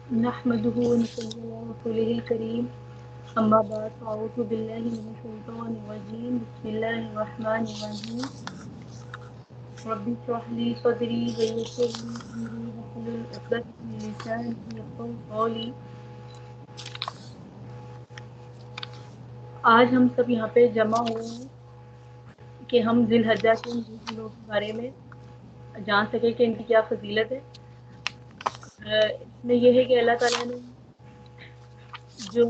نحمده ونصلي على رسوله الكريم أما بعد فأعوذ بالله من الشيطان الرجيم بسم الله الرحمن الرحيم ربي اشرح لي صدري ويسر لي أمري واحلل عقدة من لساني يفقهوا قولي. آج ہم سب یہاں پہ جمع ہوئے ہیں کہ ہم ذی الحجہ کے ان دنوں کے بارے میں جان سکیں کہ ان کی کیا فضیلت ہے. اس میں یہ ہے کہ اللہ تعالیٰ نے جو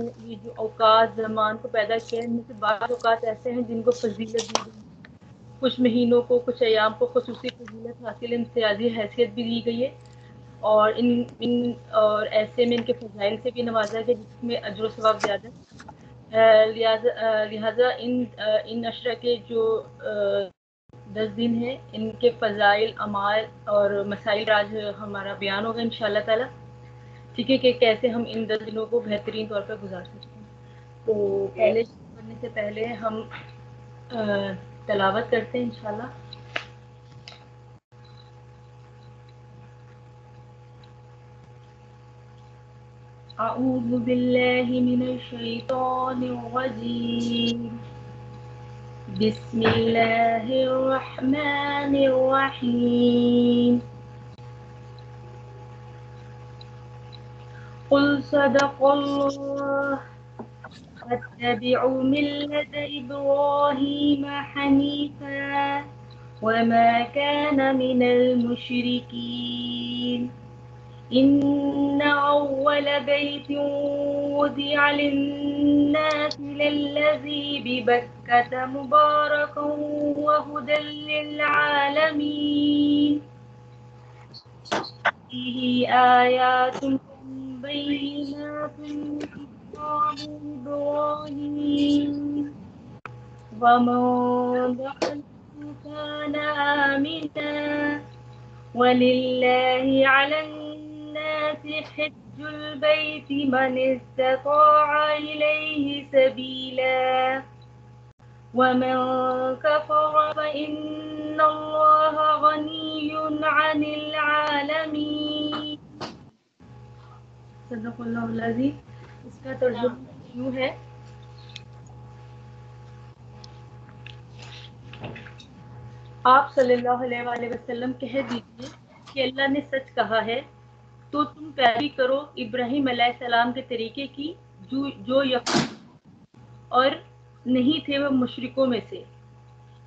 اوقات زمان کو پیدا کیا ہے، ان میں سے بعض اوقات ایسے ہیں جن کو فضیلت دی گئی، کچھ مہینوں کو، کچھ ایام کو خصوصی فضیلت حاصل، امتیازی حیثیت بھی دی گئی ہے، اور اور ایسے میں ان کے فضائل سے بھی نوازا گیا جس میں اجر و ثواب زیادہ. لہٰذا ان عشرہ کے جو 10 دن ہیں، ان کے فضائل، اعمال اور مسائل آج ہمارا بیان ہوگا انشاءاللہ تعالی. ٹھیک ہے، کہ کیسے ہم ان 10 دنوں کو بہترین طور پر گزار سکتے ہیں. تو پہلے شروع کرنے سے پہلے ہم تلاوت کرتے ہیں انشاءاللہ. اعوذ باللہ من الشیطان الرجیم بسم اللہ الرحمن الرحیم. قل صدق اللہ اتبع ملة إبراهيم حنيفا وما كان من المشركين. إن أول بيت وضع للناس للذي ببكة مباركا وهدى للعالمين فيه آيات بينات مقام إبراهيم ومن دخله كان آمنا ولله على الناس حج البيت من استطاع إليه سبيلا ومن كفر فإن الله غني عن العالمين. صدق اللہ العظیم. اس کا ترجمہ یوں ہے: آپ صلی اللہ علیہ وآلہ وسلم کہہ دیجیے کہ اللہ نے سچ کہا ہے، تو تم پیروی کرو ابراہیم علیہ السلام کے طریقے کی جو اور نہیں تھے وہ مشرکوں میں سے.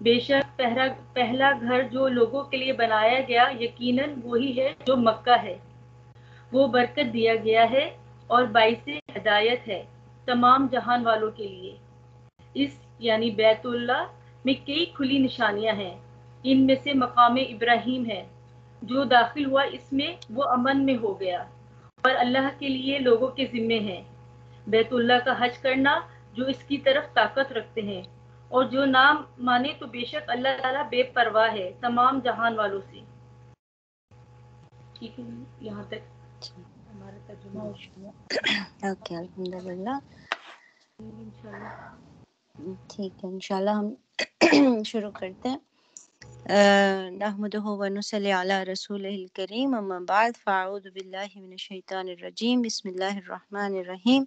بے شک پہلا گھر جو لوگوں کے لیے بنایا گیا یقیناً وہی ہے جو مکہ ہے، وہ برکت دیا گیا ہے اور باعث ہدایت ہے تمام جہان والوں کے لیے. اس یعنی بیت اللہ میں کئی کھلی نشانیاں ہیں. ان میں سے مقام ابراہیم ہے، جو داخل ہوا اس میں وہ امن میں ہو گیا اور اللہ کے لیے لوگوں کے ذمے ہے بیت اللہ کا حج کرنا جو اس کی طرف طاقت رکھتے ہیں، اور جو نام مانے تو بے شک اللہ تعالیٰ بے پرواہ ہے تمام جہان والوں سے. ٹھیک ہے، یہاں تک ہمارا ترجمہ ہو اوکے، الحمدللہ. انشاءاللہ. ٹھیک ہے، انشاءاللہ ہم شروع کرتے ہیں. نحمدہ ونصلی علی رسولہ الکریم، اما بعد فاعوذ باللہ من الشیطان الرجیم، بسم اللہ الرحمن الرحیم.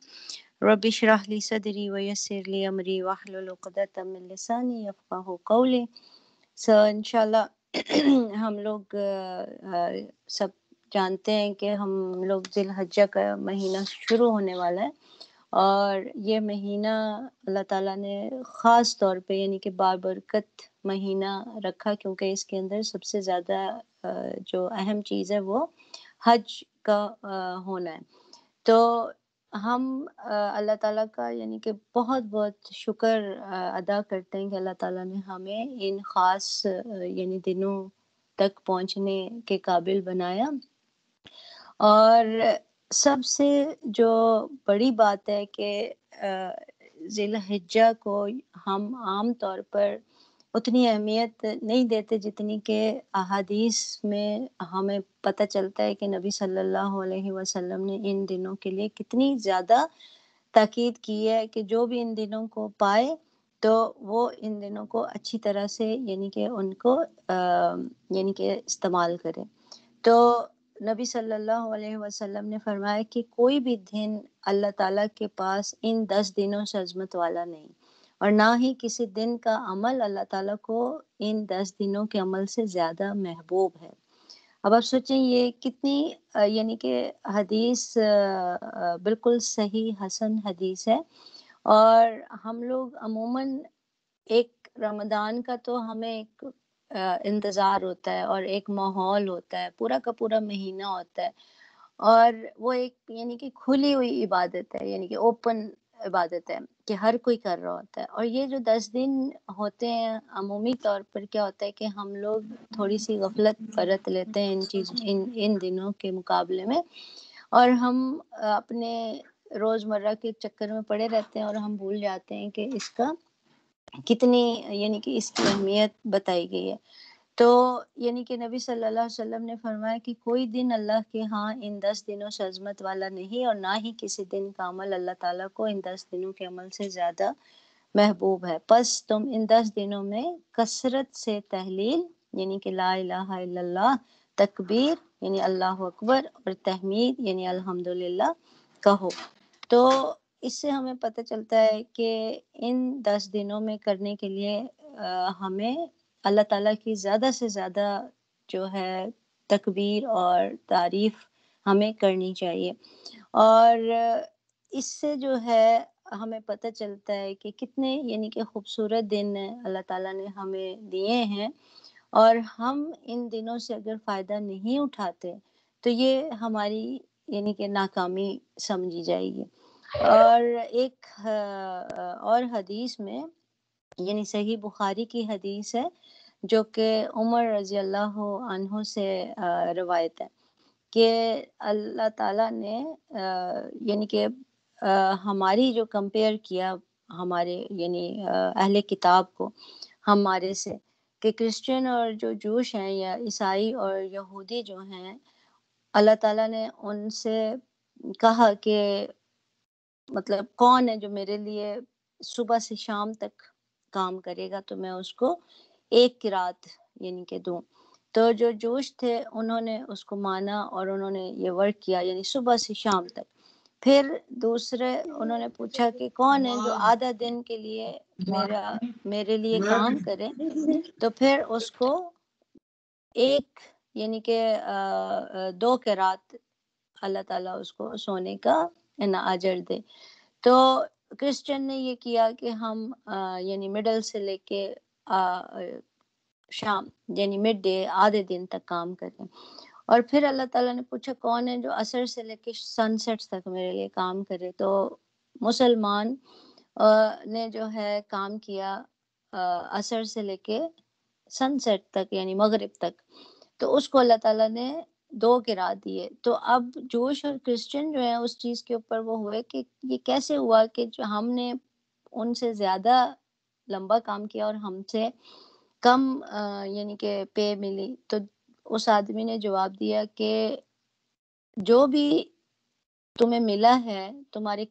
رب اشرح لی صدری ویسر لی امری واحلل عقدۃ من لسانی یفقہوا قولی. انشاءاللہ ہم لوگ سب جانتے ہیں کہ ہم لوگ ذی الحجہ کا مہینہ شروع ہونے والا ہے، اور یہ مہینہ اللہ تعالیٰ نے خاص طور پہ یعنی کہ بابرکت مہینہ رکھا، کیونکہ اس کے اندر سب سے زیادہ جو اہم چیز ہے وہ حج کا ہونا ہے. تو ہم اللہ تعالیٰ کا یعنی کہ بہت بہت شکر ادا کرتے ہیں کہ اللہ تعالیٰ نے ہمیں ان خاص یعنی دنوں تک پہنچنے کے قابل بنایا. اور سب سے جو بڑی بات ہے کہ ذی الحجہ کو ہم عام طور پر اتنی اہمیت نہیں دیتے جتنی کہ احادیث میں ہمیں پتہ چلتا ہے کہ نبی صلی اللہ علیہ وسلم نے ان دنوں کے لیے کتنی زیادہ تاکید کی ہے کہ جو بھی ان دنوں کو پائے تو وہ ان دنوں کو اچھی طرح سے یعنی کہ ان کو یعنی کہ استعمال کرے. تو نبی صلی اللہ علیہ وسلم نے فرمایا کہ کوئی بھی دن اللہ تعالیٰ کے پاس ان 10 دنوں سے عظمت والا نہیں، اور نہ ہی کسی دن کا عمل اللہ تعالیٰ کو ان 10 دنوں کے عمل سے زیادہ محبوب ہے۔ اب آپ سوچیں یہ کتنی یعنی کہ حدیث بالکل صحیح حسن حدیث ہے، اور ہم لوگ عموماً ایک رمضان کا تو ہمیں ایک انتظار ہوتا ہے اور ایک ماحول ہوتا ہے، پورا کا پورا مہینہ ہوتا ہے، اور وہ ایک یعنی کہ کھلی ہوئی عبادت ہے، یعنی کہ اوپن عبادت ہے کہ ہر کوئی کر رہا ہوتا ہے۔ اور یہ جو 10 دن ہوتے ہیں عمومی طور پر کیا ہوتا ہے کہ ہم لوگ تھوڑی سی غفلت برت لیتے ہیں ان دنوں کے مقابلے میں، اور ہم اپنے روزمرہ کے چکر میں پڑے رہتے ہیں اور ہم بھول جاتے ہیں کہ اس کا کتنی یعنی کہ اس کی اہمیت بتائی گئی ہے۔ تو یعنی کہ نبی صلی اللہ علیہ وسلم نے فرمایا کہ کوئی دن اللہ کے ہاں ان 10 دنوں سے عظمت والا نہیں، اور نہ ہی کسی دن کا عمل اللہ تعالیٰ کو ان 10 دنوں کے عمل سے زیادہ محبوب ہے۔ پس تم ان 10 دنوں میں کثرت سے تحلیل یعنی کہ لا الہ الا اللہ، تکبیر یعنی اللہ اکبر، اور تحمید یعنی الحمدللہ کہو۔ تو اس سے ہمیں پتہ چلتا ہے کہ ان 10 دنوں میں کرنے کے لیے ہمیں اللہ تعالیٰ کی زیادہ سے زیادہ جو ہے تکبیر اور تعریف ہمیں کرنی چاہیے، اور اس سے جو ہے ہمیں پتہ چلتا ہے کہ کتنے یعنی کہ خوبصورت دن اللہ تعالیٰ نے ہمیں دیے ہیں، اور ہم ان دنوں سے اگر فائدہ نہیں اٹھاتے تو یہ ہماری یعنی کہ ناکامی سمجھی جائے گی۔ اور ایک اور حدیث میں یعنی صحیح بخاری کی حدیث ہے جو کہ عمر رضی اللہ عنہ سے روایت ہے کہ اللہ تعالیٰ نے یعنی کہ ہماری جو کمپیئر کیا ہمارے یعنی اہل کتاب کو ہمارے سے، کہ کرسچن اور جو جوش ہیں یا عیسائی اور یہودی جو ہیں، اللہ تعالیٰ نے ان سے کہا کہ مطلب کون ہے جو میرے لیے صبح سے شام تک کام کرے گا تو میں اس کو ایک قرات یعنی کہ دوں۔ تو جو جوش تھے انہوں نے اس کو مانا اور انہوں نے یہ ورک کیا یعنی صبح سے شام تک۔ پھر دوسرے انہوں نے پوچھا کہ کون ہے جو آدھا دن کے لیے میرے لیے کام کرے، تو پھر اس کو ایک یعنی کہ 2 قرات اللہ تعالیٰ اس کو سونے کا اجر دے۔ تو کرسچن نے یہ کیا کہ ہم یعنی مڈل سے لے کے شام یعنی مڈ ڈے آدھے دن تک کام کریں۔ اور پھر اللہ تعالیٰ نے پوچھا کون ہے جو عصر سے لے کے سن سیٹ تک میرے لیے کام کرے، تو مسلمان نے جو ہے کام کیا عصر سے لے کے سن سیٹ تک یعنی مغرب تک، تو اس کو اللہ تعالیٰ نے 2 قرات دیے۔ تو اب جوش اور کرسچن جو ہیں اس چیز کے اوپر وہ ہوئے کہ یہ کیسے ہوا کہ جو ہم نے ان سے زیادہ لمبا کام کیا اور ہم سے کم یعنی کہ پے ملی۔ تو اس آدمی نے جواب دیا کہ جو بھی تمہیں ملا ہے تمہارے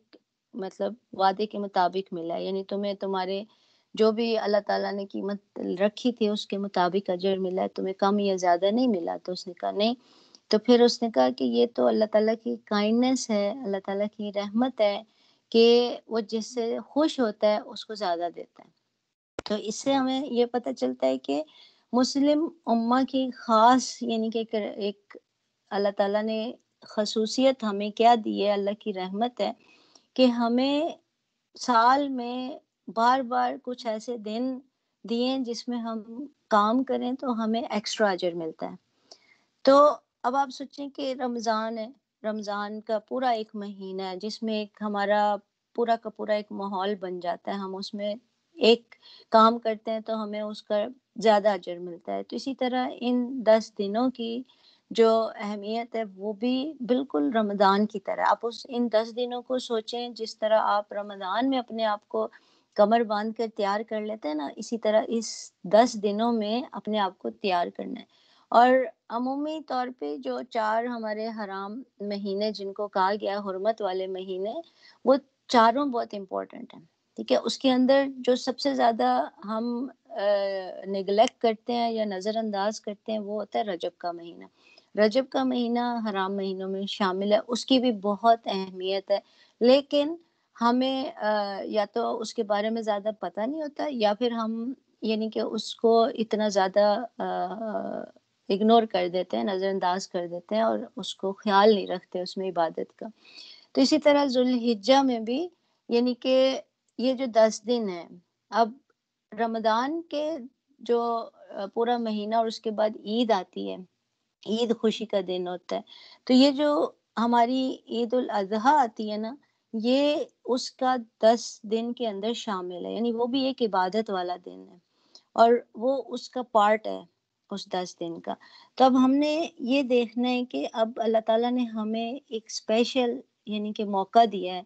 مطلب وعدے کے مطابق ملا ہے، یعنی تمہیں تمہارے جو بھی اللہ تعالیٰ نے قیمت رکھی تھی اس کے مطابق اجر ملا ہے، تمہیں کم یا زیادہ نہیں ملا۔ تو اس نے کہا نہیں۔ تو پھر اس نے کہا کہ یہ تو اللہ تعالیٰ کی کائنڈنس ہے، اللہ تعالیٰ کی رحمت ہے کہ وہ جس سے خوش ہوتا ہے اس کو زیادہ دیتا ہے۔ تو اس سے ہمیں یہ پتہ چلتا ہے کہ مسلم امہ کی خاص یعنی کہ ایک اللہ تعالیٰ نے خصوصیت ہمیں کیا دی ہے، اللہ کی رحمت ہے کہ ہمیں سال میں بار بار کچھ ایسے دن دیے جس میں ہم کام کریں تو ہمیں ایکسٹرا اجر ملتا ہے۔ تو اب آپ سوچیں کہ رمضان ہے، رمضان کا پورا ایک مہینہ ہے جس میں ایک ہمارا پورا کا پورا ایک ماحول بن جاتا ہے، ہم اس میں ایک کام کرتے ہیں تو ہمیں اس کا زیادہ اجر ملتا ہے۔ تو اسی طرح ان 10 دنوں کی جو اہمیت ہے وہ بھی بالکل رمضان کی طرح۔ آپ ان 10 دنوں کو سوچیں جس طرح آپ رمضان میں اپنے آپ کو کمر باندھ کر تیار کر لیتے ہیں نا، اسی طرح اس 10 دنوں میں اپنے آپ کو تیار کرنا ہے۔ اور عمومی طور پہ جو 4 ہمارے حرام مہینے جن کو کہا گیا حرمت والے مہینے، وہ چاروں بہت امپورٹنٹ ہیں، ٹھیک ہے۔ اس کے اندر جو سب سے زیادہ ہم نگلیکٹ کرتے ہیں یا نظر انداز کرتے ہیں وہ ہوتا ہے رجب کا مہینہ۔ رجب کا مہینہ حرام مہینوں میں شامل ہے، اس کی بھی بہت اہمیت ہے، لیکن ہمیں یا تو اس کے بارے میں زیادہ پتہ نہیں ہوتا، یا پھر ہم یعنی کہ اس کو اتنا زیادہ اگنور کر دیتے ہیں، نظر انداز کر دیتے ہیں، اور اس کو خیال نہیں رکھتے اس میں عبادت کا۔ تو اسی طرح ذوالحجہ میں بھی یعنی کہ یہ جو 10 دن ہیں، اب رمضان کے جو پورا مہینہ اور اس کے بعد عید آتی ہے، عید خوشی کا دن ہوتا ہے، تو یہ جو ہماری عید الاضحیٰ آتی ہے نا، یہ اس کا 10 دن کے اندر شامل ہے، یعنی وہ بھی ایک عبادت والا دن ہے، اور وہ اس کا پارٹ ہے اس 10 دن کا۔ تو اب ہم نے یہ دیکھنا ہے کہ اب اللہ تعالیٰ نے ہمیں ایک اسپیشل یعنی کہ موقع دیا ہے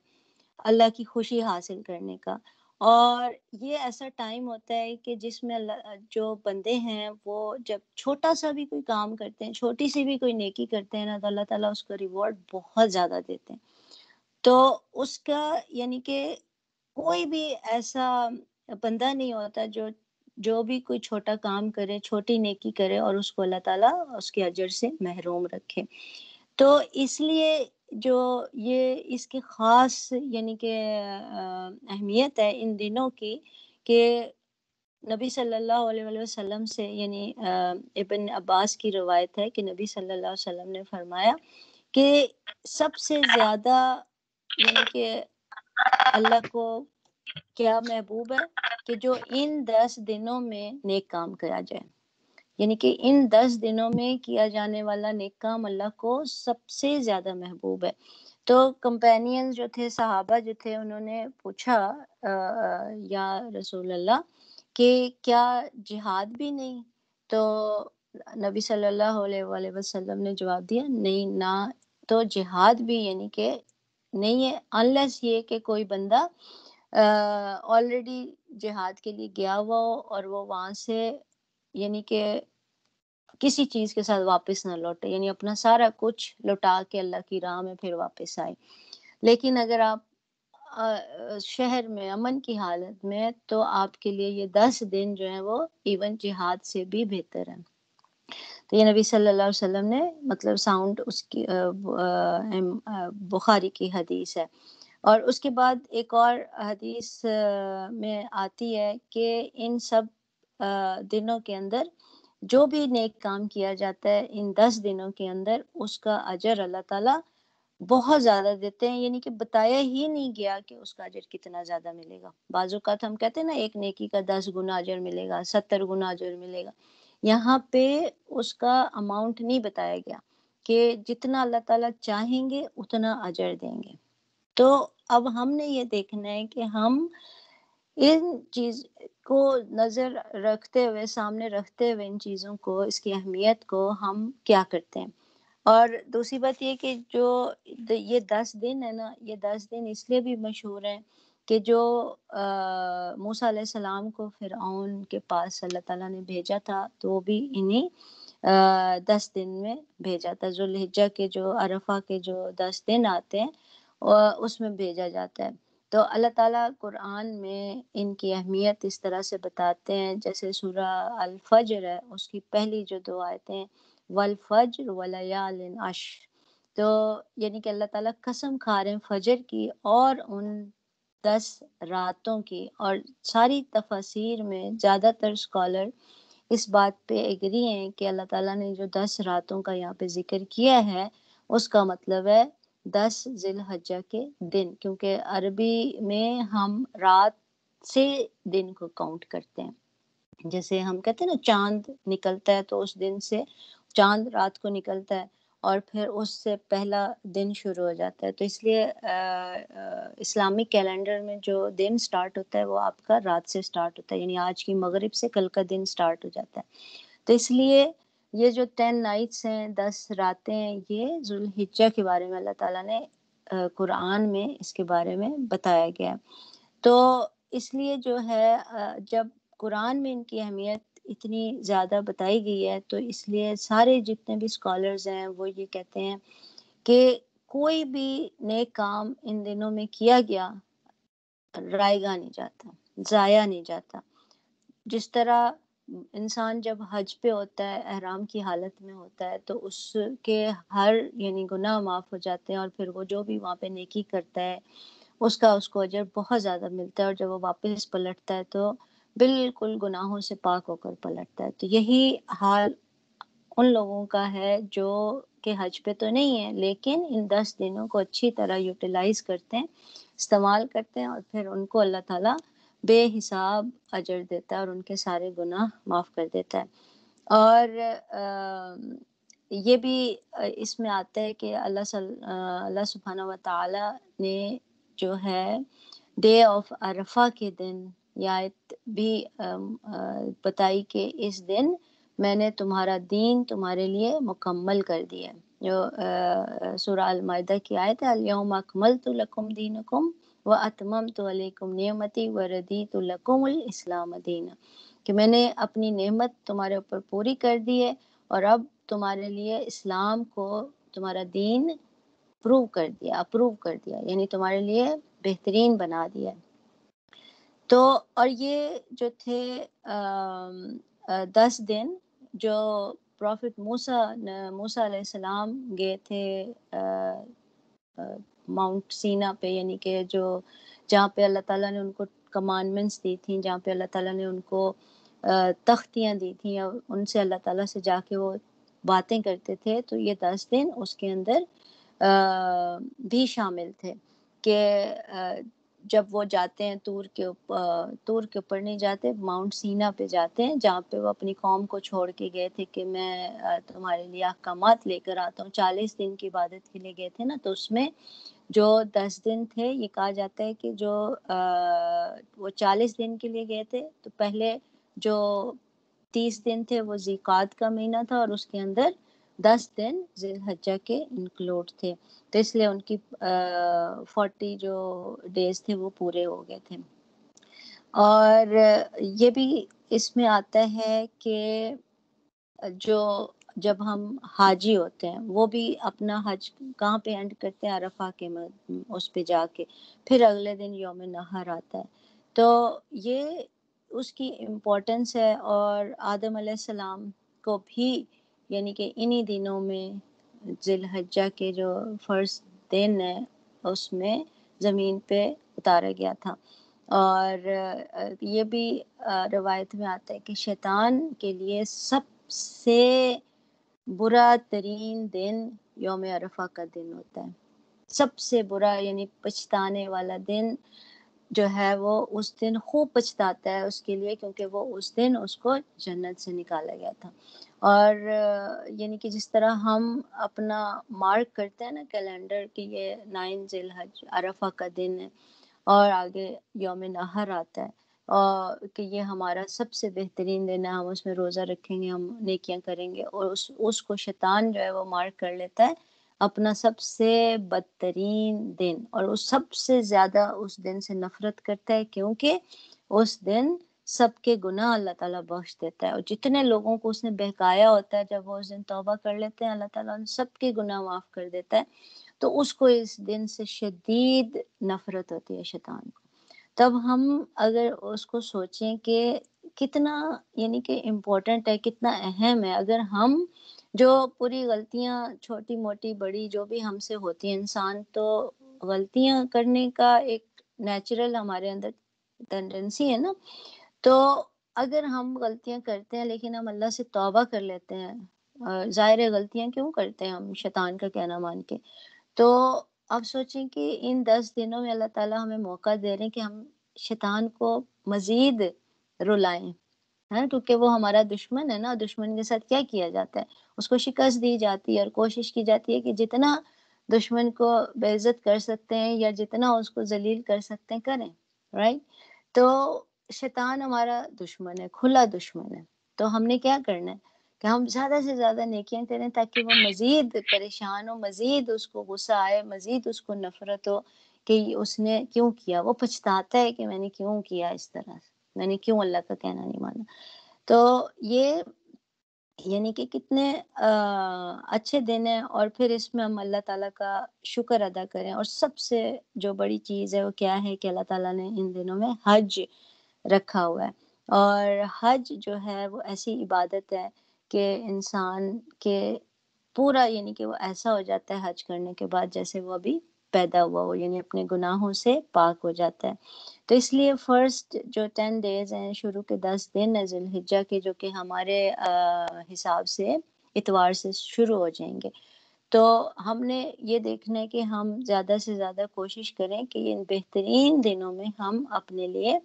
اللہ کی خوشی حاصل کرنے کا، اور یہ ایسا ٹائم ہوتا ہے کہ جس میں اللہ جو بندے ہیں وہ جب چھوٹا سا بھی کوئی کام کرتے ہیں، چھوٹی سی بھی کوئی نیکی کرتے ہیں نا، تو اللہ تعالیٰ اس کا ریوارڈ بہت زیادہ دیتے ہیں۔ تو اس کا یعنی کہ کوئی بھی ایسا بندہ نہیں ہوتا جو بھی کوئی چھوٹا کام کرے، چھوٹی نیکی کرے، اور اس کو اللہ تعالیٰ اس کے اجر سے محروم رکھے۔ تو اس لیے جو یہ اس کی خاص یعنی کہ اہمیت ہے ان دنوں کی، کہ نبی صلی اللہ علیہ وسلم سے یعنی ابن عباس کی روایت ہے کہ نبی صلی اللہ علیہ وسلم نے فرمایا کہ سب سے زیادہ یعنی کہ اللہ کو کیا محبوب ہے کہ جو ان 10 دنوں میں نیک کام کیا جائے، یعنی کہ ان 10 دنوں میں کیا جانے والا نیک کام اللہ کو سب سے زیادہ محبوب ہے۔ تو کمپینینز جو تھے، صحابہ جو تھے، انہوں نے پوچھا یا رسول اللہ کہ کیا جہاد بھی نہیں؟ تو نبی صلی اللہ علیہ وآلہ وسلم نے جواب دیا نہیں، نہ تو جہاد بھی یعنی کہ نہیں ہے، انلیس یہ کہ کوئی بندہ آلریڈی جہاد کے لیے گیا ہوا ہو اور وہ وہاں سے یعنی کہ کسی چیز کے ساتھ واپس نہ لوٹے، یعنی اپنا سارا کچھ لوٹا کے اللہ کی راہ میں پھر واپس آئے۔ لیکن اگر آپ شہر میں امن کی حالت میں، تو آپ کے لیے یہ 10 دن جو ہیں وہ ایون جہاد سے بھی بہتر ہیں۔ تو یہ نبی صلی اللہ علیہ وسلم نے مطلب ساؤنڈ اس کی بخاری کی حدیث ہے۔ اور اس کے بعد ایک اور حدیث میں آتی ہے کہ ان سب دنوں کے اندر جو بھی نیک کام کیا جاتا ہے ان 10 دنوں کے اندر، اس کا اجر اللہ تعالیٰ بہت زیادہ دیتے ہیں، یعنی کہ بتایا ہی نہیں گیا کہ اس کا اجر کتنا زیادہ ملے گا۔ بعض اوقات ہم کہتے ہیں نا ایک نیکی کا 10 گنا اجر ملے گا، 70 گنا اجر ملے گا، یہاں پہ اس کا اماؤنٹ نہیں بتایا گیا کہ جتنا اللہ تعالیٰ چاہیں گے اتنا اجر دیں گے۔ تو اب ہم نے یہ دیکھنا ہے کہ ہم ان چیز کو نظر رکھتے ہوئے، سامنے رکھتے ہوئے ان چیزوں کو، اس کی اہمیت کو ہم کیا کرتے ہیں۔ اور دوسری بات یہ کہ جو یہ 10 دن ہے نا، یہ 10 دن اس لیے بھی مشہور ہیں کہ جو موسیٰ علیہ السلام کو فرعون کے پاس اللہ تعالیٰ نے بھیجا تھا، تو وہ بھی انہی 10 دن میں بھیجا تھا۔ ذوالحجہ کے جو عرفہ کے جو 10 دن آتے ہیں اس میں بھیجا جاتا ہے۔ تو اللہ تعالیٰ قرآن میں ان کی اہمیت اس طرح سے بتاتے ہیں، جیسے سورہ الفجر ہے، اس کی پہلی جو 2 آیتیں ہیں، والفجر ولیال عشر، تو یعنی کہ اللہ تعالیٰ قسم کھا رہے ہیں فجر کی اور ان 10 راتوں کی۔ اور ساری تفاسیر میں زیادہ تر اسکالر اس بات پہ ایگری ہیں کہ اللہ تعالیٰ نے جو 10 راتوں کا یہاں پہ ذکر کیا ہے، اس کا مطلب ہے 10 ذی الحجہ کے دن، کیونکہ عربی میں ہم رات سے دن کو کاؤنٹ کرتے ہیں۔ جیسے ہم کہتے ہیں نا چاند نکلتا ہے تو اس دن سے چاند رات کو نکلتا ہے اور پھر اس سے پہلا دن شروع ہو جاتا ہے۔ تو اس لیے اسلامک کیلنڈر میں جو دن سٹارٹ ہوتا ہے وہ آپ کا رات سے سٹارٹ ہوتا ہے، یعنی آج کی مغرب سے کل کا دن سٹارٹ ہو جاتا ہے۔ تو اس لیے یہ جو 10 نائٹس ہیں، 10 راتیں ہیں، یہ ذوالحجہ کے بارے میں اللہ تعالیٰ نے قرآن میں اس کے بارے میں بتایا گیا ہے۔ تو اس لیے جو ہے جب قرآن میں ان کی اہمیت اتنی زیادہ بتائی گئی ہے، تو اس لیے سارے جتنے بھی اسکالرز ہیں وہ یہ کہتے ہیں کہ کوئی بھی نیک کام ان دنوں میں کیا گیا رائے گاہ نہیں جاتا، ضائع نہیں جاتا۔ جس طرح انسان جب حج پہ ہوتا ہے، احرام کی حالت میں ہوتا ہے، تو اس کے ہر یعنی گناہ معاف ہو جاتے ہیں، اور پھر وہ جو بھی وہاں پہ نیکی کرتا ہے اس کو اجر بہت زیادہ ملتا ہے، اور جب وہ واپس پلٹتا ہے تو بالکل گناہوں سے پاک ہو کر پلٹتا ہے۔ تو یہی حال ان لوگوں کا ہے جو کہ حج پہ تو نہیں ہے، لیکن ان 10 دنوں کو اچھی طرح یوٹیلائز کرتے ہیں، استعمال کرتے ہیں، اور پھر ان کو اللہ تعالیٰ بے حساب اجر دیتا ہے اور ان کے سارے گناہ معاف کر دیتا ہے۔ اور یہ بھی اس میں آتا ہے کہ اللہ سبحانہ و تعالیٰ نے جو ہے ڈے آف عرفہ کے دن یہ آیت بھی بتائی کہ اس دن میں نے تمہارا دین تمہارے لیے مکمل کر دیا ہے، جو سورہ المائدہ کی آیت ہے، الیوم اکملت لکم دینکم واتممت علیکم نعمتی وردیت لکم الاسلام دینا، کہ میں نے اپنی نعمت تمہارے اوپر پوری کر دی ہے، اور اب تمہارے لیے اسلام کو تمہارا دین اپروو کر دیا، یعنی تمہارے لیے بہترین بنا دیا۔ تو اور یہ جو تھے 10 دن جو پروفٹ موسیٰ علیہ السلام گئے تھے ماؤنٹ سینا پہ، یعنی کہ جہاں پہ اللہ تعالیٰ نے ان کو کمانڈمنٹس دی تھیں، جہاں پہ اللہ تعالیٰ نے ان کو تختیاں دی تھیں، اور ان سے اللہ تعالیٰ سے جا کے وہ باتیں کرتے تھے، تو یہ 10 دن اس کے اندر بھی شامل تھے کہ جب وہ جاتے ہیں طور کے اوپر نہیں جاتے، ماؤنٹ سینا پہ جاتے ہیں، جہاں پہ وہ اپنی قوم کو چھوڑ کے گئے تھے کہ میں تمہارے لیے احکامات لے کر آتا ہوں۔ 40 دن کی عبادت کے لیے گئے تھے نا، تو اس میں جو 10 دن تھے، یہ کہا جاتا ہے کہ جو وہ 40 دن کے لیے گئے تھے، تو پہلے جو 30 دن تھے وہ ذیقعد کا مہینہ تھا، اور اس کے اندر 10 دن ذی الحجہ کے انکلوڈ تھے، تو اس لیے ان کی 40 جو ڈیز تھے وہ پورے ہو گئے تھے۔ اور یہ بھی اس میں آتا ہے کہ جب ہم حاجی ہوتے ہیں، وہ بھی اپنا حج کہاں پہ اینڈ کرتے ہیں؟ عرفہ کے اس پہ جا کے، پھر اگلے دن یوم نحر آتا ہے، تو یہ اس کی امپورٹنس ہے۔ اور آدم علیہ السلام کو بھی یعنی کہ انہی دنوں میں ذی الحجہ کے جو فرسٹ دن ہے اس میں زمین پہ اتارا گیا تھا۔ اور یہ بھی روایت میں آتا ہے کہ شیطان کے لیے سب سے برا ترین دن یوم عرفہ کا دن ہوتا ہے، سب سے برا، یعنی پچھتانے والا دن جو ہے، وہ اس دن خوب پچھتاتا ہے اس کے لیے، کیونکہ وہ اس دن اس کو جنت سے نکالا گیا تھا۔ اور یعنی کہ جس طرح ہم اپنا مارک کرتے ہیں نا کیلنڈر کہ یہ 9 ذی الحج عرفہ کا دن ہے، اور آگے یوم نحر آتا ہے، اور کہ یہ ہمارا سب سے بہترین دن ہے، ہم اس میں روزہ رکھیں گے، ہم نیکیاں کریں گے، اور اس کو شیطان جو ہے وہ مارک کر لیتا ہے اپنا سب سے بدترین دن، اور اس سب سے زیادہ اس دن سے نفرت کرتا ہے، کیونکہ اس دن سب کے گناہ اللہ تعالیٰ بخش دیتا ہے، اور جتنے لوگوں کو اس نے بہکایا ہوتا ہے، جب وہ اس دن توبہ کر لیتے ہیں، اللہ تعالیٰ ان سب کے گناہ معاف کر دیتا ہے، تو اس کو اس دن سے شدید نفرت ہوتی ہے شیطان کو۔ تب ہم اگر اس کو سوچیں کہ کتنا یعنی کہ امپورٹنٹ ہے، کتنا اہم ہے، اگر ہم جو پوری غلطیاں چھوٹی موٹی بڑی جو بھی ہم سے ہوتی ہیں، انسان تو غلطیاں کرنے کا ایک نیچرل ہمارے اندر ٹینڈنسی ہے نا، تو اگر ہم غلطیاں کرتے ہیں لیکن ہم اللہ سے توبہ کر لیتے ہیں، ظاہر ہے غلطیاں کیوں کرتے ہیں ہم شیطان کا کہنا مان کے، تو اب سوچیں کہ ان 10 دنوں میں اللہ تعالیٰ ہمیں موقع دے رہے ہیں کہ ہم شیطان کو مزید رلائیں، ہے، کیونکہ وہ ہمارا دشمن ہے نا، دشمن کے ساتھ کیا کیا جاتا ہے؟ اس کو شکست دی جاتی ہے، اور کوشش کی جاتی ہے کہ جتنا دشمن کو بے عزت کر سکتے ہیں یا جتنا اس کو ذلیل کر سکتے ہیں کریں، رائٹ؟ تو شیطان ہمارا دشمن ہے، کھلا دشمن ہے، تو ہم نے کیا کرنا ہے کہ ہم زیادہ سے زیادہ نیکیاں کریں تاکہ وہ مزید پریشان ہو، مزید اس کو غصہ آئے، مزید اس کو نفرت ہو کہ اس نے کیوں کیا، وہ پچھتاتا ہے کہ میں نے کیوں کیا اس طرح، میں نے کیوں اللہ کا کہنا نہیں مانا۔ تو یہ یعنی کہ کتنے اچھے دن ہیں، اور پھر اس میں ہم اللہ تعالیٰ کا شکر ادا کریں، اور سب سے جو بڑی چیز ہے وہ کیا ہے کہ اللہ تعالیٰ نے ان دنوں میں حج رکھا ہوا ہے، اور حج جو ہے وہ ایسی عبادت ہے کہ انسان کے پورا یعنی کہ وہ ایسا ہو جاتا ہے حج کرنے کے بعد جیسے وہ ابھی پیدا ہوا ہو، یعنی اپنے گناہوں سے پاک ہو جاتا ہے۔ تو اس لیے فرسٹ جو 10 ڈیز ہیں، شروع کے 10 دن ہیں ذی الحجہ کے، جو کہ ہمارے حساب سے اتوار سے شروع ہو جائیں گے، تو ہم نے یہ دیکھنا ہے کہ ہم زیادہ سے زیادہ کوشش کریں کہ ان بہترین دنوں میں ہم اپنے لیے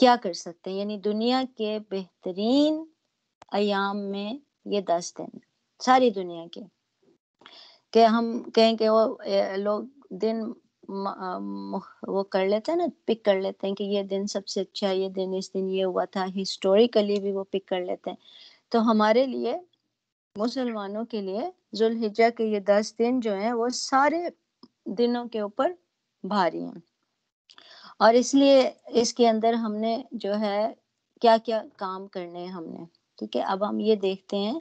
کیا کر سکتے ہیں، یعنی دنیا کے بہترین ایام میں یہ 10 دن ساری دنیا کے، کہ ہم کہیں کہ وہ لوگ دن وہ کر لیتے ہیں نا، پک کر لیتے ہیں کہ یہ دن سب سے اچھا، یہ دن اس دن یہ ہوا تھا، ہسٹوریکلی بھی وہ پک کر لیتے ہیں۔ تو ہمارے لیے مسلمانوں کے لیے ذوالحجہ کے یہ 10 دن جو ہیں وہ سارے دنوں کے اوپر بھاری ہیں، اور اس لیے اس کے اندر ہم نے جو ہے کیا کیا کام کرنے ہیں ہم نے، ٹھیک ہے۔ اب ہم یہ دیکھتے ہیں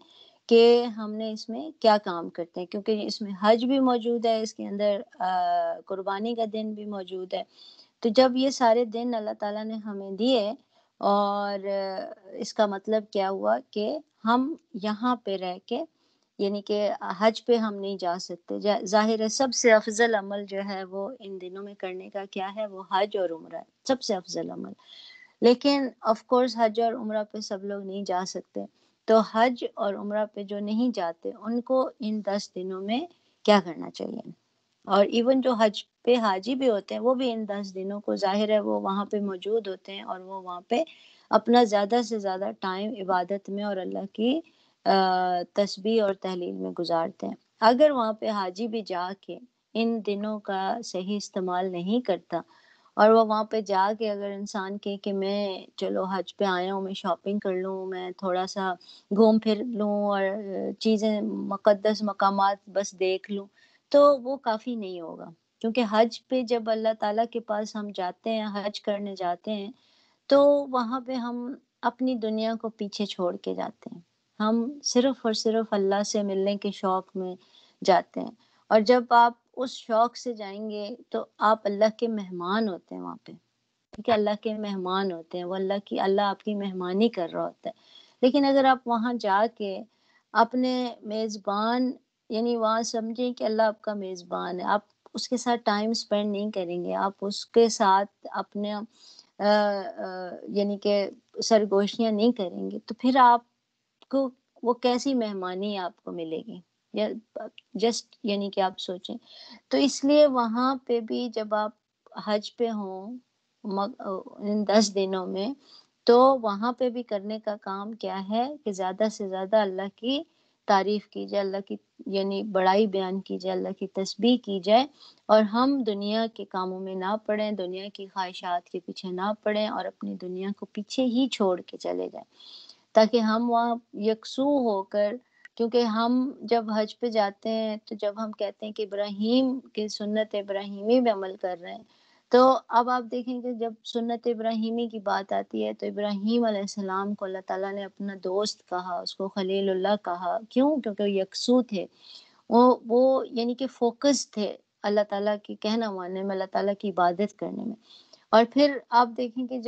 کہ ہم نے اس میں کیا کام کرتے ہیں، کیونکہ اس میں حج بھی موجود ہے، اس کے اندر قربانی کا دن بھی موجود ہے۔ تو جب یہ سارے دن اللہ تعالیٰ نے ہمیں دیے، اور اس کا مطلب کیا ہوا کہ ہم یہاں پہ رہ کے، یعنی کہ حج پہ ہم نہیں جا سکتے، ظاہر ہے سب سے افضل عمل جو ہے وہ ان دنوں میں کرنے کا کیا ہے، وہ حج اور عمرہ ہے، سب سے افضل عمل۔ لیکن آف کورس حج اور عمرہ پہ سب لوگ نہیں جا سکتے، تو حج اور عمرہ پہ جو نہیں جاتے ان کو ان 10 دنوں میں کیا کرنا چاہیے، اور ایون جو حج پہ حاجی بھی ہوتے ہیں وہ بھی ان 10 دنوں کو، ظاہر ہے وہ وہاں پہ موجود ہوتے ہیں اور وہ وہاں پہ اپنا زیادہ سے زیادہ ٹائم عبادت میں اور اللہ کی تسبیح اور تحلیل میں گزارتے ہیں۔ اگر وہاں پہ حاجی بھی جا کے ان دنوں کا صحیح استعمال نہیں کرتا، اور وہ وہاں پہ جا کے اگر انسان کہ میں چلو حج پہ آیا ہوں، میں شاپنگ کر لوں، میں تھوڑا سا گھوم پھر لوں اور چیزیں مقدس مقامات بس دیکھ لوں، تو وہ کافی نہیں ہوگا، کیونکہ حج پہ جب اللہ تعالیٰ کے پاس ہم جاتے ہیں، حج کرنے جاتے ہیں، تو وہاں پہ ہم اپنی دنیا کو پیچھے چھوڑ کے جاتے ہیں، ہم صرف اور صرف اللہ سے ملنے کے شوق میں جاتے ہیں، اور جب آپ اس شوق سے جائیں گے تو آپ اللہ کے مہمان ہوتے ہیں وہاں پہ، ٹھیک ہے، اللہ کے مہمان ہوتے ہیں، وہ اللہ آپ کی مہمانی کر رہا ہوتا ہے۔ لیکن اگر آپ وہاں جا کے اپنے میزبان، یعنی وہاں سمجھیں کہ اللہ آپ کا میزبان ہے، آپ اس کے ساتھ ٹائم سپینڈ نہیں کریں گے، آپ اس کے ساتھ اپنے یعنی کہ سرگوشیاں نہیں کریں گے، تو پھر آپ کو وہ کیسی مہمانی آپ کو ملے گی، یا جسٹ یعنی کہ آپ سوچیں۔ تو اس لیے وہاں پہ بھی جب آپ حج پہ ہوں ان 10 دنوں میں، تو وہاں پہ بھی کرنے کا کام کیا ہے کہ زیادہ سے زیادہ اللہ کی تعریف کی جائے، اللہ کی یعنی بڑائی بیان کی جائے، اللہ کی تسبیح کی جائے، اور ہم دنیا کے کاموں میں نہ پڑیں، دنیا کی خواہشات کے پیچھے نہ پڑیں، اور اپنی دنیا کو پیچھے ہی چھوڑ کے چلے جائیں، تاکہ ہم وہاں یکسو ہو کر، کیونکہ ہم جب حج پہ جاتے ہیں تو جب ہم کہتے ہیں کہ ابراہیم کی سنت ابراہیمی پہ عمل کر رہے ہیں، تو اب آپ دیکھیں کہ جب سنت ابراہیمی کی بات آتی ہے تو ابراہیم علیہ السلام کو اللہ تعالیٰ نے اپنا دوست کہا، اس کو خلیل اللہ کہا، کیوں؟ کیونکہ وہ یکسو تھے، وہ یعنی کہ فوکس تھے اللہ تعالیٰ کی کہنا ماننے میں، اللہ تعالیٰ کی عبادت کرنے میں۔ اور پھر آپ دیکھیں کہ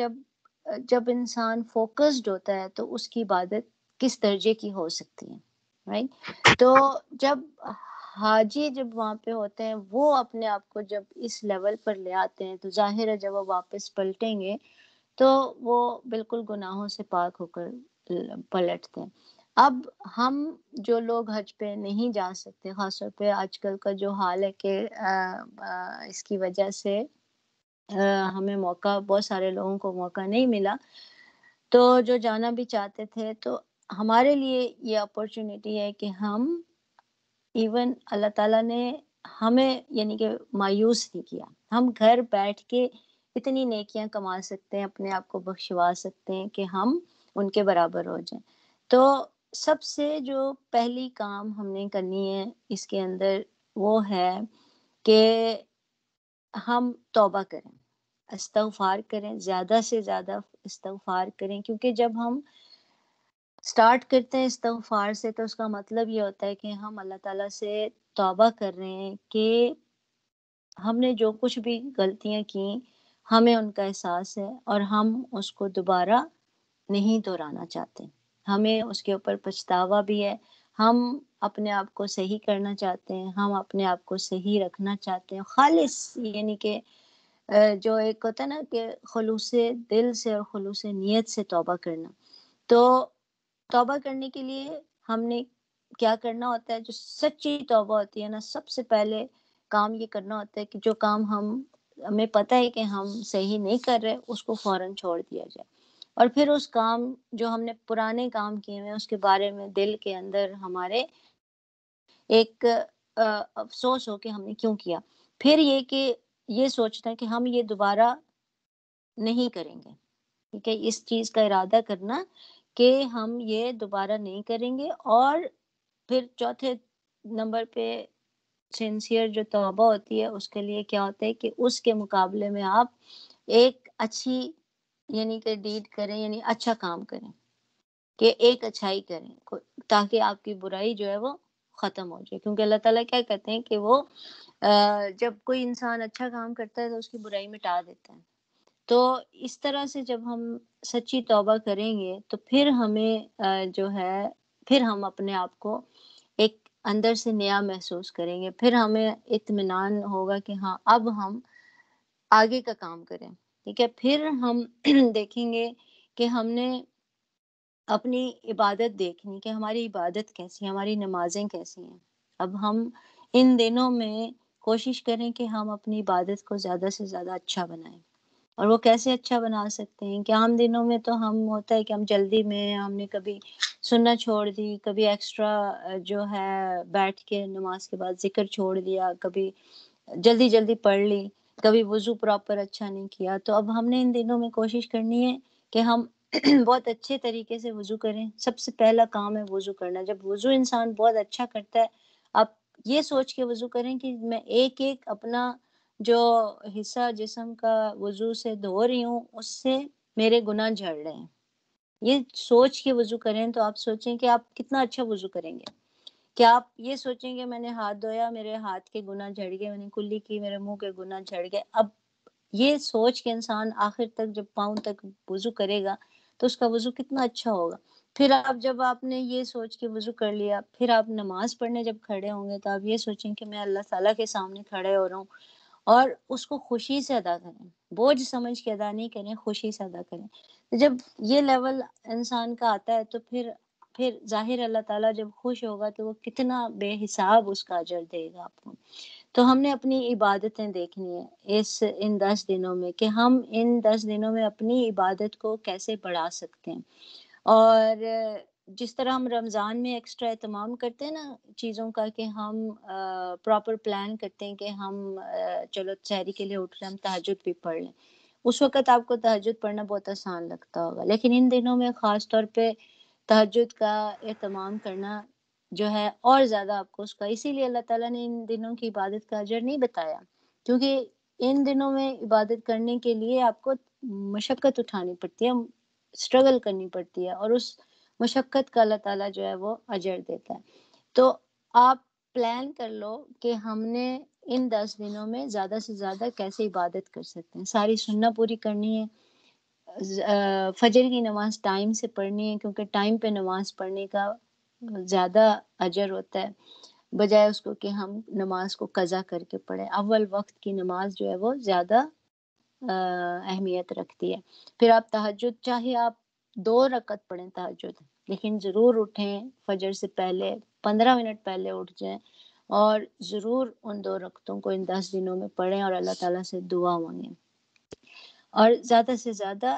جب انسان فوکسڈ ہوتا ہے تو اس کی عبادت کس درجے کی ہو سکتی ہے، رائٹ؟ تو جب حاجی جب وہاں پہ ہوتے ہیں، وہ اپنے آپ کو جب اس لیول پر لے آتے ہیں، تو ظاہر ہے جب وہ واپس پلٹیں گے تو وہ بالکل گناہوں سے پاک ہو کر پلٹتے ہیں۔ اب ہم جو لوگ حج پہ نہیں جا سکتے، خاص طور پہ آج کل کا جو حال ہے کہ اس کی وجہ سے ہمیں موقع، بہت سارے لوگوں کو موقع نہیں ملا، تو جو جانا بھی چاہتے تھے، تو ہمارے لیے یہ اپورچونٹی ہے کہ ہم ایون اللہ تعالیٰ نے ہمیں یعنی کہ مایوس نہیں کیا، ہم گھر بیٹھ کے اتنی نیکیاں کما سکتے ہیں، اپنے آپ کو بخشوا سکتے ہیں کہ ہم ان کے برابر ہو جائیں۔ تو سب سے جو پہلی کام ہم نے کرنی ہے اس کے اندر وہ ہے کہ ہم توبہ کریں، استغفار کریں، زیادہ سے زیادہ استغفار کریں، کیونکہ جب ہم سٹارٹ کرتے ہیں استغفار سے تو اس کا مطلب یہ ہوتا ہے کہ ہم اللہ تعالیٰ سے توبہ کر رہے ہیں کہ ہم نے جو کچھ بھی غلطیاں کی ہمیں ان کا احساس ہے، اور ہم اس کو دوبارہ نہیں دہرانا چاہتے، ہمیں اس کے اوپر پچھتاوا بھی ہے، ہم اپنے آپ کو صحیح کرنا چاہتے ہیں، ہم اپنے آپ کو صحیح رکھنا چاہتے ہیں، خالص یعنی کہ جو ایک ہوتا ہے نا کہ خلوص دل سے اور خلوص نیت سے توبہ کرنا. تو توبہ کرنے کے لیے ہم نے کیا کرنا ہوتا ہے؟ جو سچی توبہ ہوتی ہے نا، سب سے پہلے کام یہ کرنا ہوتا ہے کہ جو کام ہمیں پتہ ہے کہ ہم صحیح نہیں کر رہے، اس کو فوراً چھوڑ دیا جائے. اور پھر اس کام جو ہم نے پرانے کام کیے ہیں اس کے بارے میں دل کے اندر ہمارے ایک افسوس ہو کہ ہم نے کیوں کیا. پھر یہ کہ یہ سوچنا ہے کہ ہم یہ دوبارہ نہیں کریں گے. ٹھیک ہے، اس چیز کا ارادہ کرنا کہ ہم یہ دوبارہ نہیں کریں گے. اور پھر چوتھے نمبر پہ سنسیئر جو توبہ ہوتی ہے اس کے لیے کیا ہوتا ہے کہ اس کے مقابلے میں آپ ایک اچھی یعنی کہ ڈیڈ کریں، یعنی اچھا کام کریں، کہ ایک اچھائی کریں تاکہ آپ کی برائی جو ہے وہ ختم ہو جائے. کیونکہ اللہ تعالیٰ کیا کہتے ہیں کہ وہ جب کوئی انسان اچھا کام کرتا ہے تو اس کی برائی مٹا دیتا ہے. تو اس طرح سے جب ہم سچی توبہ کریں گے تو پھر ہمیں جو ہے پھر ہم اپنے آپ کو ایک اندر سے نیا محسوس کریں گے، پھر ہمیں اطمینان ہوگا کہ ہاں اب ہم آگے کا کام کریں. ٹھیک ہے، پھر ہم دیکھیں گے کہ ہم نے اپنی عبادت دیکھنی کہ ہماری عبادت کیسی ہے، ہماری نمازیں کیسی ہیں. اب ہم ان دنوں میں کوشش کریں کہ ہم اپنی عبادت کو زیادہ سے زیادہ اچھا بنائیں. اور وہ کیسے اچھا بنا سکتے ہیں کہ عام دنوں میں تو ہم ہوتا ہے کہ ہم جلدی میں ہم نے کبھی سننا چھوڑ دی، کبھی ایکسٹرا جو ہے بیٹھ کے نماز کے بعد ذکر چھوڑ دیا، کبھی جلدی جلدی پڑھ لی، کبھی وضو پراپر اچھا نہیں کیا. تو اب ہم نے ان دنوں میں کوشش کرنی ہے کہ ہم بہت اچھے طریقے سے وضو کریں. سب سے پہلا کام ہے وضو کرنا. جب وضو انسان بہت اچھا کرتا ہے، آپ یہ سوچ کے وضو کریں کہ میں ایک ایک اپنا جو حصہ جسم کا وضو سے دھو رہی ہوں اس سے میرے گناہ جھڑ رہے ہیں. یہ سوچ کے وضو کریں تو آپ سوچیں کہ آپ کتنا اچھا وضو کریں گے. کیا آپ یہ سوچیں گے میں نے ہاتھ دھویا، میرے ہاتھ کے گناہ جھڑ گئے، میں نے کلی کی، میرے منہ کے گناہ جھڑ گئے. اب یہ سوچ کے انسان آخر تک جب پاؤں تک وضو کرے گا تو اس کا وضو کتنا اچھا ہوگا. پھر جب آپ نے یہ سوچ کے وضو کر لیا، پھر آپ نماز پڑھنے جب کھڑے ہوں گے تو آپ یہ سوچیں کہ میں اللہ تعالیٰ کے سامنے کھڑے ہو رہا ہوں، اور اس کو خوشی سے ادا کریں. بوجھ سمجھ کے ادا نہیں کریں، خوشی سے ادا کریں. جب یہ لیول انسان کا آتا ہے تو پھر ظاہر اللہ تعالیٰ جب خوش ہوگا تو وہ کتنا بے حساب اس کا اجر دے گا آپ کو. تو ہم نے اپنی عبادتیں دیکھنی ہے ان 10 دنوں میں کہ ہم ان 10 دنوں میں اپنی عبادت کو کیسے بڑھا سکتے ہیں. اور جس طرح ہم رمضان میں ایکسٹرا اہتمام کرتے ہیں نا چیزوں کا کہ ہم پراپر پلان کرتے ہیں کہ ہم چلو سحری کے لیے اٹھ رہے ہیں، ہم تہجد بھی پڑھ لیں. اس وقت آپ کو تہجد پڑھنا بہت آسان لگتا ہوگا، لیکن ان دنوں میں خاص طور پہ تہجد کا اہتمام کرنا جو ہے اور زیادہ آپ کو اس کا، اسی لیے اللہ تعالیٰ نے ان دنوں کی عبادت کا اجر نہیں بتایا، کیونکہ ان دنوں میں عبادت کرنے کے لیے آپ کو مشقت اٹھانی پڑتی ہے، اسٹرگل کرنی پڑتی ہے، اور اس مشقت کا اللہ تعالیٰ جو ہے وہ اجر دیتا ہے. تو آپ پلان کر لو کہ ہم نے ان 10 دنوں میں زیادہ سے زیادہ کیسے عبادت کر سکتے ہیں. ساری سنت پوری کرنی ہے، فجر کی نماز ٹائم سے پڑھنی ہے، کیونکہ ٹائم پہ نماز پڑھنے کا زیادہ اجر ہوتا ہے بجائے اس کو کہ ہم نماز کو قضا کر کے پڑھیں. اول وقت کی نماز جو ہے وہ زیادہ اہمیت رکھتی ہے. پھر آپ تہجد چاہے آپ 2 رکعت پڑھیں تہجد، لیکن ضرور اٹھیں فجر سے پہلے 15 منٹ پہلے اٹھ جائیں، اور ضرور ان 2 رکعتوں کو ان 10 دنوں میں پڑھیں اور اللہ تعالیٰ سے دعا مانگیں. اور زیادہ سے زیادہ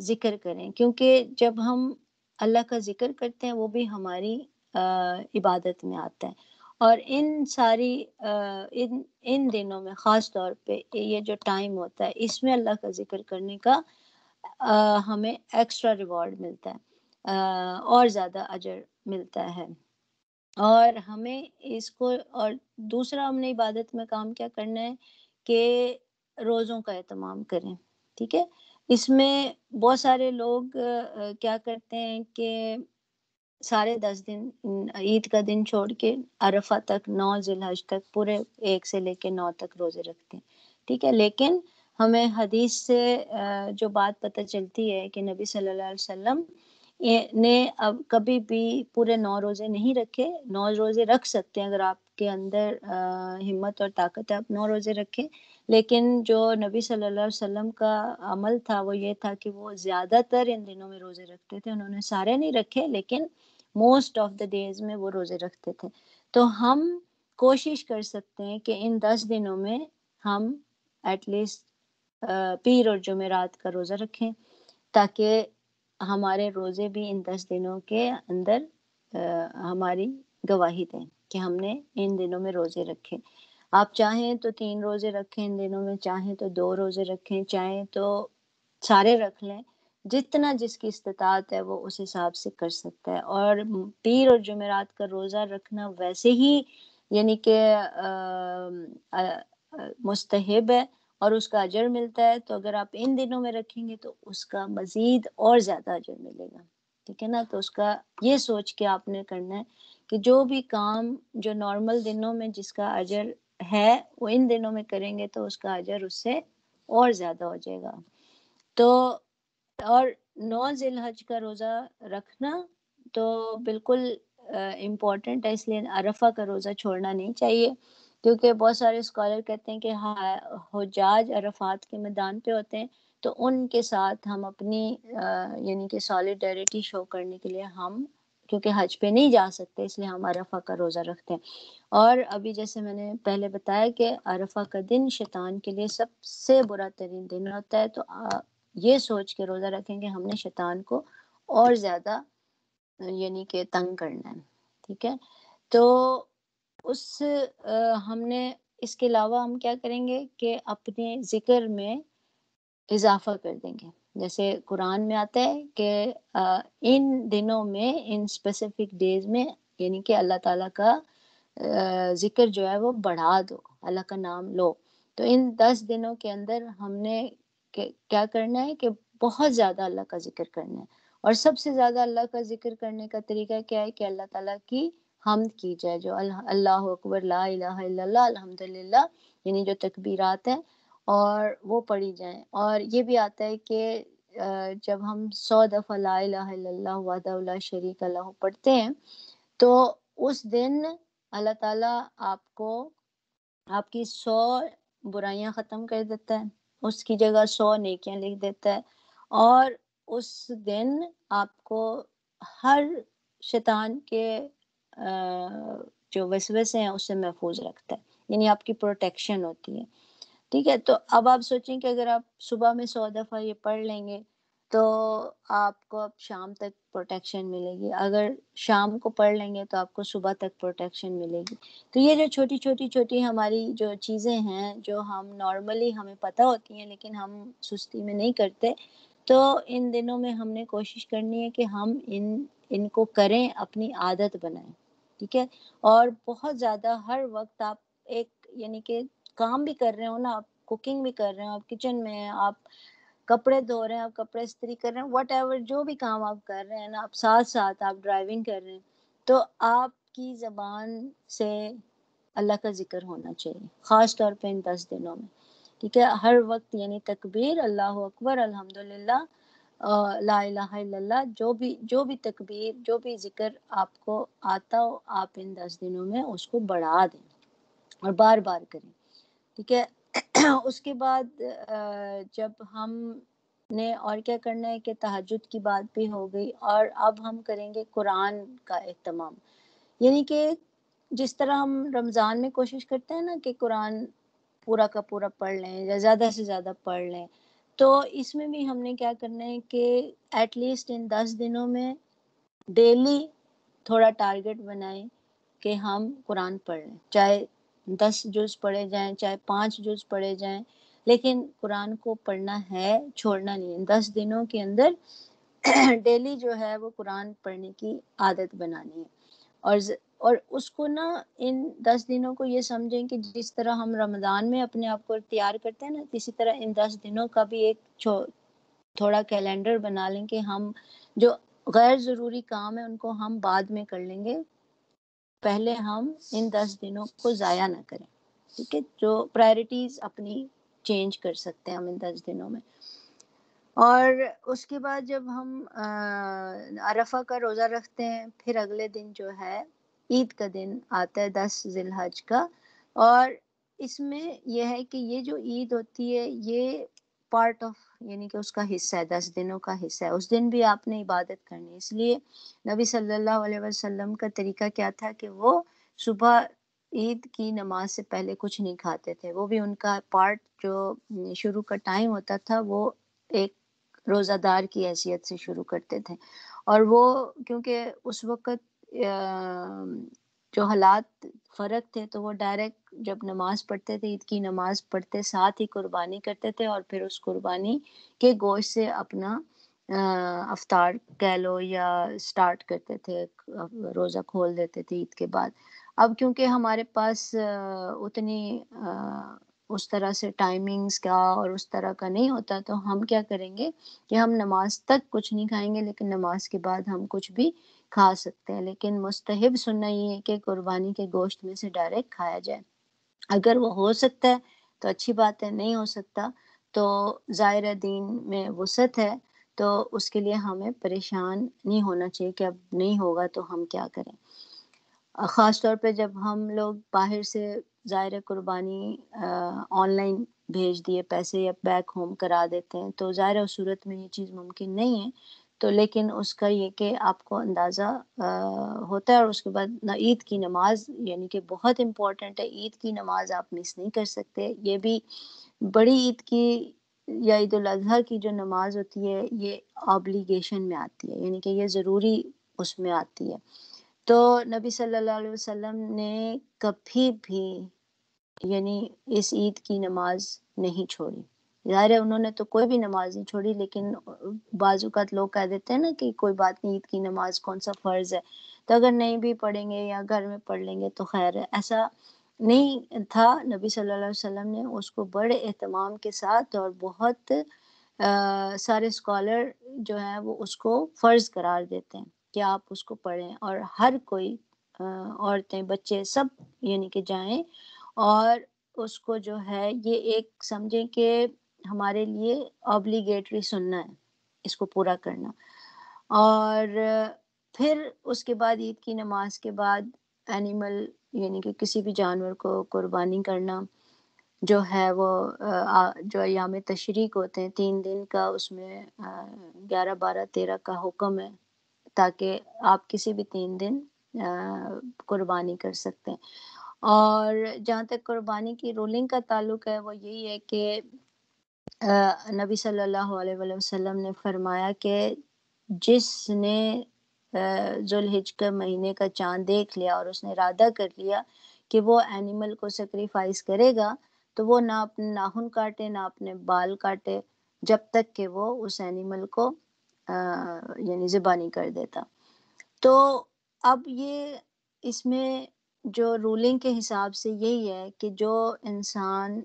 ذکر کریں، کیونکہ جب ہم اللہ کا ذکر کرتے ہیں وہ بھی ہماری عبادت میں آتا ہے. اور ان ساری ان دنوں میں خاص طور پہ یہ جو ٹائم ہوتا ہے اس میں اللہ کا ذکر کرنے کا ہمیں ایکسٹرا ریوارڈ ملتا ہے، اور زیادہ اجر ملتا ہے. اور ہمیں اس کو، اور دوسرا ہم نے عبادت میں کام کیا کرنا ہے کہ روزوں کا اہتمام کریں. ٹھیک ہے، اس میں بہت سارے لوگ کیا کرتے ہیں کہ سارے 10 دن عید کا دن چھوڑ کے عرفہ تک 9 ذی الحج تک پورے 1 سے لے کے 9 تک روزے رکھتے ہیں. ٹھیک ہے، لیکن ہمیں حدیث سے جو بات پتہ چلتی ہے کہ نبی صلی اللہ علیہ وسلم نے اب کبھی بھی پورے 9 روزے نہیں رکھے. 9 روزے رکھ سکتے ہیں اگر آپ کے اندر ہمت اور طاقت ہے، آپ 9 روزے رکھیں. لیکن جو نبی صلی اللہ علیہ وسلم کا عمل تھا وہ یہ تھا کہ وہ زیادہ تر ان دنوں میں روزے رکھتے تھے. انہوں نے سارے نہیں رکھے لیکن موسٹ آف دا ڈیز میں وہ روزے رکھتے تھے. تو ہم کوشش کر سکتے ہیں کہ ان 10 دنوں میں ہم ایٹ لیسٹ پیر اور جمعرات کا روزہ رکھیں، تاکہ ہمارے روزے بھی ان 10 دنوں کے اندر ہماری گواہی دیں کہ ہم نے ان دنوں میں روزے رکھے. آپ چاہیں تو 3 روزے رکھیں ان دنوں میں، چاہیں تو 2 روزے رکھیں، چاہیں تو سارے رکھ لیں. جتنا جس کی استطاعت ہے وہ اس حساب سے کر سکتا ہے. اور پیر اور جمعرات کا روزہ رکھنا ویسے ہی یعنی کہ مستحب ہے اور اس کا اجر ملتا ہے. تو اگر آپ ان دنوں میں رکھیں گے تو اس کا مزید اور زیادہ اجر ملے گا. ٹھیک ہے نا؟ تو اس کا یہ سوچ کے آپ نے کرنا ہے کہ جو بھی کام جو نارمل دنوں میں جس کا اجر ہے وہ ان دنوں میں کریں گے تو اس کا اجر اس سے اور زیادہ ہو جائے گا. تو اور 9 ذی الحج کا روزہ رکھنا تو بالکل امپورٹنٹ ہے، اس لیے عرفہ کا روزہ چھوڑنا نہیں چاہیے. کیونکہ بہت سارے اسکالر کہتے ہیں کہ ہاں حجاج عرفات کے میدان پہ ہوتے ہیں تو ان کے ساتھ ہم اپنی یعنی کہ سالیڈیرٹی شو کرنے کے لیے ہم کیونکہ حج پہ نہیں جا سکتے اس لیے ہم عرفہ کا روزہ رکھتے ہیں. اور ابھی جیسے میں نے پہلے بتایا کہ عرفہ کا دن شیطان کے لیے سب سے برا ترین دن ہوتا ہے. تو یہ سوچ کے روزہ رکھیں کہ ہم نے شیطان کو اور زیادہ یعنی کہ تنگ کرنا ہے. ٹھیک ہے؟ تو اس ہم نے اس کے علاوہ ہم کیا کریں گے کہ اپنے ذکر میں اضافہ کر دیں گے. جیسے قرآن میں آتا ہے کہ ان دنوں میں ان اسپیسیفک ڈیز میں یعنی کہ اللہ تعالیٰ کا ذکر جو ہے وہ بڑھا دو، اللہ کا نام لو. تو ان 10 دنوں کے اندر ہم نے کیا کرنا ہے کہ بہت زیادہ اللہ کا ذکر کرنا ہے. اور سب سے زیادہ اللہ کا ذکر کرنے کا طریقہ کیا ہے کہ اللہ تعالیٰ کی حمد کی جائے، جو اللہ اکبر، لا الہ الا اللہ، الحمدللہ یعنی جو تکبیرات ہیں اور وہ پڑھی جائیں. اور یہ بھی آتا ہے کہ جب ہم 100 دفعہ لا الہ الا اللہ وحدہ لا شریک لہ پڑھتے ہیں تو اس دن اللہ تعالیٰ آپ کو آپ کی 100 برائیاں ختم کر دیتا ہے، اس کی جگہ 100 نیکیاں لکھ دیتا ہے. اور اس دن آپ کو ہر شیطان کے جو وسوسے ہیں اس سے محفوظ رکھتا ہے، یعنی آپ کی پروٹیکشن ہوتی ہے. ٹھیک ہے؟ تو اب آپ سوچیں کہ اگر آپ صبح میں 100 دفعہ یہ پڑھ لیں گے تو آپ کو اب شام تک پروٹیکشن ملے گی. اگر شام کو پڑھ لیں گے تو آپ کو صبح تک پروٹیکشن ملے گی. تو یہ جو چھوٹی ہماری جو چیزیں ہیں جو ہم نارملی ہمیں پتہ ہوتی ہیں لیکن ہم سستی میں نہیں کرتے، تو ان دنوں میں ہم نے کوشش کرنی ہے کہ ہم ان کو کریں، اپنی عادت بنائیں. ٹھیک ہے؟ اور بہت زیادہ ہر وقت آپ ایک یعنی کہ کام بھی کر رہے ہو نا، آپ کوکنگ بھی کر رہے ہو، آپ کچن میں ہیں، آپ کپڑے دھو رہے ہیں، آپ کپڑے استری کر رہے ہیں، واٹ ایور جو بھی کام آپ کر رہے ہیں نا، آپ ساتھ ساتھ آپ ڈرائیونگ کر رہے ہیں تو آپ کی زبان سے اللہ کا ذکر ہونا چاہیے، خاص طور پہ ان 10 دنوں میں. ٹھیک ہے؟ ہر وقت یعنی تکبیر، اللہ اکبر، الحمدللہ، لا الہ الا اللہ، جو بھی تکبیر، جو بھی ذکر آپ کو آتا ہو آپ ان 10 دنوں میں اس کو بڑھا دیں اور بار بار کریں. ٹھیک ہے؟ اس کے بعد جب ہم نے اور کیا کرنا ہے کہ تہجد کی بات بھی ہو گئی، اور اب ہم کریں گے قرآن کا اہتمام. یعنی کہ جس طرح ہم رمضان میں کوشش کرتے ہیں نا کہ قرآن پورا کا پورا پڑھ لیں یا زیادہ سے زیادہ پڑھ لیں، تو اس میں بھی ہم نے کیا کرنا ہے کہ ایٹ لیسٹ ان 10 دنوں میں ڈیلی تھوڑا ٹارگٹ بنائیں کہ ہم قرآن پڑھ لیں، چاہے 10 جز پڑھے جائیں، چاہے 5 جز پڑھے جائیں، لیکن قرآن کو پڑھنا ہے، چھوڑنا نہیں ہے. 10 دنوں کے اندر ڈیلی جو ہے وہ قرآن پڑھنے کی عادت بنانی ہے. اور اس کو نا ان 10 دنوں کو یہ سمجھیں کہ جس طرح ہم رمضان میں اپنے آپ کو تیار کرتے ہیں نا، اسی طرح ان 10 دنوں کا بھی ایک تھوڑا کیلنڈر بنا لیں کہ ہم جو غیر ضروری کام ہے ان کو ہم بعد میں کر لیں گے، پہلے ہم ان 10 دنوں کو ضائع نہ کریں. ٹھیک ہے؟ جو پرائرٹیز اپنی چینج کر سکتے ہیں ہم ان 10 دنوں میں۔ اور اس کے بعد جب ہم عرفہ کا روزہ رکھتے ہیں، پھر اگلے دن جو ہے عید کا دن آتا ہے 10 ذی الحج کا، اور اس میں یہ ہے کہ یہ جو عید ہوتی ہے یہ پارٹ آف یعنی کہ اس کا حصہ ہے، 10 دنوں کا حصہ ہے۔ اس دن بھی آپ نے عبادت کرنی ہے، اس لیے نبی صلی اللہ علیہ وسلم کا طریقہ کیا تھا کہ وہ صبح عید کی نماز سے پہلے کچھ نہیں کھاتے تھے، وہ بھی ان کا پارٹ جو شروع کا ٹائم ہوتا تھا وہ ایک روزہ دار کی حیثیت سے شروع کرتے تھے۔ اور وہ کیونکہ اس وقت جو حالات فرق تھے تو وہ ڈائریکٹ جب نماز پڑھتے تھے، عید کی نماز پڑھتے ساتھ ہی قربانی کرتے تھے، اور پھر اس قربانی کے گوشت سے اپنا افطار کہہ لو یا سٹارٹ کرتے تھے، روزہ کھول دیتے تھے عید کے بعد۔ اب کیونکہ ہمارے پاس اتنی اس طرح سے ٹائمنگز کا اور اس طرح کا نہیں ہوتا، تو ہم کیا کریں گے کہ ہم نماز تک کچھ نہیں کھائیں گے، لیکن نماز کے بعد ہم کچھ بھی کھا سکتے ہیں، لیکن مستحب سننا یہ ہے کہ قربانی کے گوشت میں سے ڈائریکٹ کھایا جائے۔ اگر وہ ہو سکتا ہے تو اچھی بات ہے، نہیں ہو سکتا تو ظاہر دین میں وسعت ہے، تو اس کے لیے ہمیں پریشان نہیں ہونا چاہیے کہ اب نہیں ہوگا تو ہم کیا کریں۔ خاص طور پہ جب ہم لوگ باہر سے ظاہر قربانی آن لائن بھیج دیے پیسے یا بیک ہوم کرا دیتے ہیں، تو ظاہر اس صورت میں یہ چیز ممکن نہیں ہے، تو لیکن اس کا یہ کہ آپ کو اندازہ ہوتا ہے۔ اور اس کے بعد عید کی نماز یعنی کہ بہت امپورٹنٹ ہے، عید کی نماز آپ مس نہیں کر سکتے۔ یہ بھی بڑی عید کی یا عید الاضحیٰ کی جو نماز ہوتی ہے یہ آبلیگیشن میں آتی ہے، یعنی کہ یہ ضروری اس میں آتی ہے۔ تو نبی صلی اللہ علیہ وسلم نے کبھی بھی یعنی اس عید کی نماز نہیں چھوڑی۔ ظاہر ہے انہوں نے تو کوئی بھی نماز نہیں چھوڑی، لیکن بعض اوقات لوگ کہہ دیتے ہیں نا کہ کوئی بات نہیں، عید کی نماز کون سا فرض ہے، تو اگر نہیں بھی پڑھیں گے یا گھر میں پڑھ لیں گے تو خیر ہے، ایسا نہیں تھا۔ نبی صلی اللہ علیہ وسلم نے اس کو بڑے اہتمام کے ساتھ، اور بہت سارے اسکالر جو ہیں وہ اس کو فرض قرار دیتے ہیں کہ آپ اس کو پڑھیں، اور ہر کوئی عورتیں بچے سب یعنی کہ جائیں اور اس کو جو ہے یہ ایک سمجھیں کہ ہمارے لیے اوبلیگیٹری سننا ہے اس کو پورا کرنا۔ اور پھر اس کے بعد عید کی نماز کے بعد اینیمل یعنی کہ کسی بھی جانور کو قربانی کرنا جو ہے وہ جو ایام تشریق ہوتے ہیں 3 دن کا، اس میں 11 12 13 کا حکم ہے تاکہ آپ کسی بھی 3 دن قربانی کر سکتے ہیں۔ اور جہاں تک قربانی کی رولنگ کا تعلق ہے وہ یہی ہے کہ نبی صلی اللہ علیہ وسلم نے فرمایا کہ جس نے ذوالحج کے مہینے کا چاند دیکھ لیا اور اس نے ارادہ کر لیا کہ وہ اینیمل کو سیکریفائس کرے گا، تو وہ نہ اپنے ناخن کاٹے نہ اپنے بال کاٹے جب تک کہ وہ اس اینیمل کو یعنی ذبح نہیں کر دیتا۔ تو اب یہ اس میں جو رولنگ کے حساب سے یہی ہے کہ جو انسان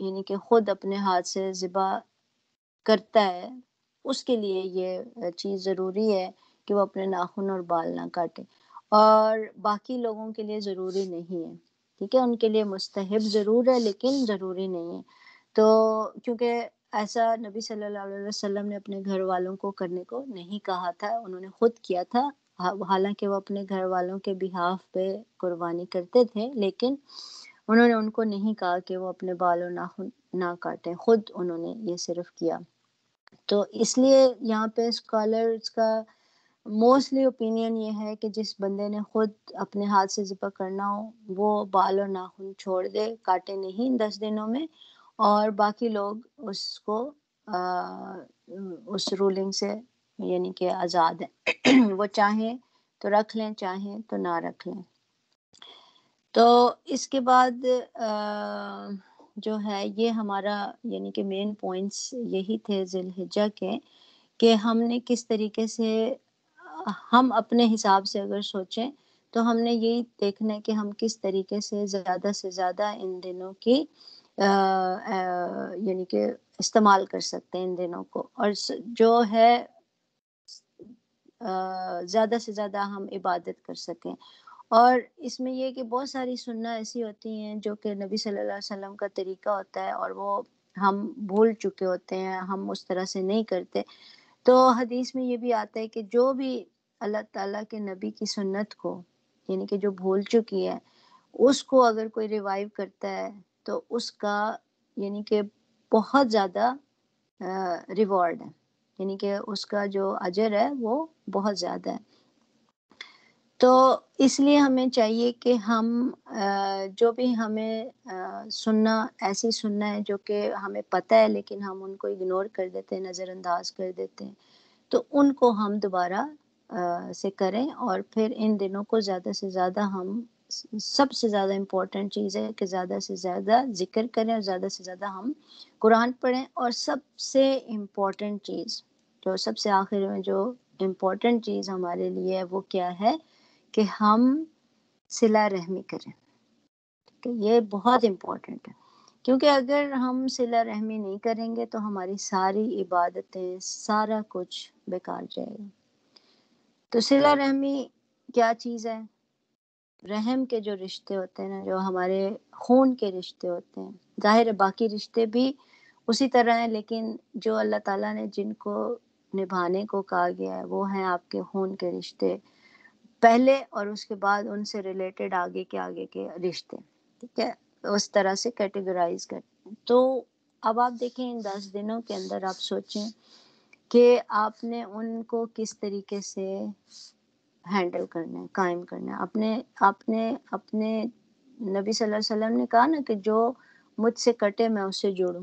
یعنی کہ خود اپنے ہاتھ سے ذبح کرتا ہے اس کے لیے یہ چیز ضروری ہے کہ وہ اپنے ناخن اور بال نہ کاٹے، اور باقی لوگوں کے لیے ضروری نہیں ہے، ٹھیک ہے، ان کے لیے مستحب ضرور ہے لیکن ضروری نہیں ہے۔ تو کیونکہ ایسا نبی صلی اللہ علیہ وسلم نے اپنے گھر والوں کو کرنے کو نہیں کہا تھا، انہوں نے خود کیا تھا، حالانکہ وہ اپنے گھر والوں کے بہاف پہ قربانی کرتے تھے، لیکن انہوں نے ان کو نہیں کہا کہ وہ اپنے بال اور ناخن نہ کاٹیں، خود انہوں نے یہ صرف کیا۔ تو اس لیے یہاں پہ اسکالرز کا موسٹلی اوپینین یہ ہے کہ جس بندے نے خود اپنے ہاتھ سے ذبح کرنا ہو وہ بال اور ناخن چھوڑ دے، کاٹے نہیں 10 دنوں میں، اور باقی لوگ اس کو اس رولنگ سے یعنی کہ آزاد ہیں، وہ چاہیں تو رکھ لیں چاہیں تو نہ رکھ لیں۔ تو اس کے بعد جو ہے یہ ہمارا یعنی کہ مین پوائنٹس یہی تھے ذی الحجہ کے، کہ ہم نے کس طریقے سے ہم اپنے حساب سے اگر سوچیں تو ہم نے یہی دیکھنا ہے کہ ہم کس طریقے سے زیادہ ان دنوں کی یعنی کہ استعمال کر سکتے ہیں ان دنوں کو، اور جو ہے زیادہ سے زیادہ ہم عبادت کر سکیں۔ اور اس میں یہ کہ بہت ساری سنت ایسی ہوتی ہیں جو کہ نبی صلی اللہ علیہ وسلم کا طریقہ ہوتا ہے، اور وہ ہم بھول چکے ہوتے ہیں، ہم اس طرح سے نہیں کرتے. تو حدیث میں یہ بھی آتا ہے کہ جو بھی اللہ تعالیٰ کے نبی کی سنت کو یعنی کہ جو بھول چکی ہے اس کو اگر کوئی ریوائیو کرتا ہے تو اس کا یعنی کہ بہت زیادہ ریوارڈ ہے، یعنی کہ اس کا جو اجر ہے وہ بہت زیادہ ہے. تو اس لیے ہمیں چاہیے کہ ہم جو بھی ہمیں سننا ایسی سننا ہے جو کہ ہمیں پتہ ہے لیکن ہم ان کو اگنور کر دیتے ہیں، نظر انداز کر دیتے ہیں، تو ان کو ہم دوبارہ سے کریں. اور پھر ان دنوں کو زیادہ سے زیادہ ہم سب سے زیادہ امپورٹنٹ چیز ہے کہ زیادہ سے زیادہ ذکر کریں اور زیادہ سے زیادہ ہم قرآن پڑھیں. اور سب سے امپورٹنٹ چیز جو سب سے آخر میں جو امپورٹنٹ چیز ہمارے لیے ہے وہ کیا ہے کہ ہم صلہ رحمی کریں. کہ یہ بہت امپورٹنٹ ہے کیونکہ اگر ہم صلہ رحمی نہیں کریں گے تو ہماری ساری عبادتیں سارا کچھ بیکار جائے گا. تو صلہ رحمی کیا چیز ہے؟ رحم کے جو رشتے ہوتے ہیں نا، جو ہمارے خون کے رشتے ہوتے ہیں، ظاہر ہے باقی رشتے بھی اسی طرح ہیں، لیکن جو اللہ تعالیٰ نے جن کو نبھانے کو کہا گیا ہے وہ ہیں آپ کے خون کے رشتے پہلے، اور اس کے بعد ان سے ریلیٹڈ آگے کے رشتے. ٹھیک ہے، اس طرح سے کیٹیگرائز کرتے ہیں. تو اب آپ دیکھیں ان 10 دنوں کے اندر آپ سوچیں کہ آپ نے ان کو کس طریقے سے ہینڈل کرنا ہے، قائم کرنا ہے. اپنے نبی صلی اللہ علیہ وسلم نے کہا نا کہ جو مجھ سے کٹے میں اس سے جوڑوں.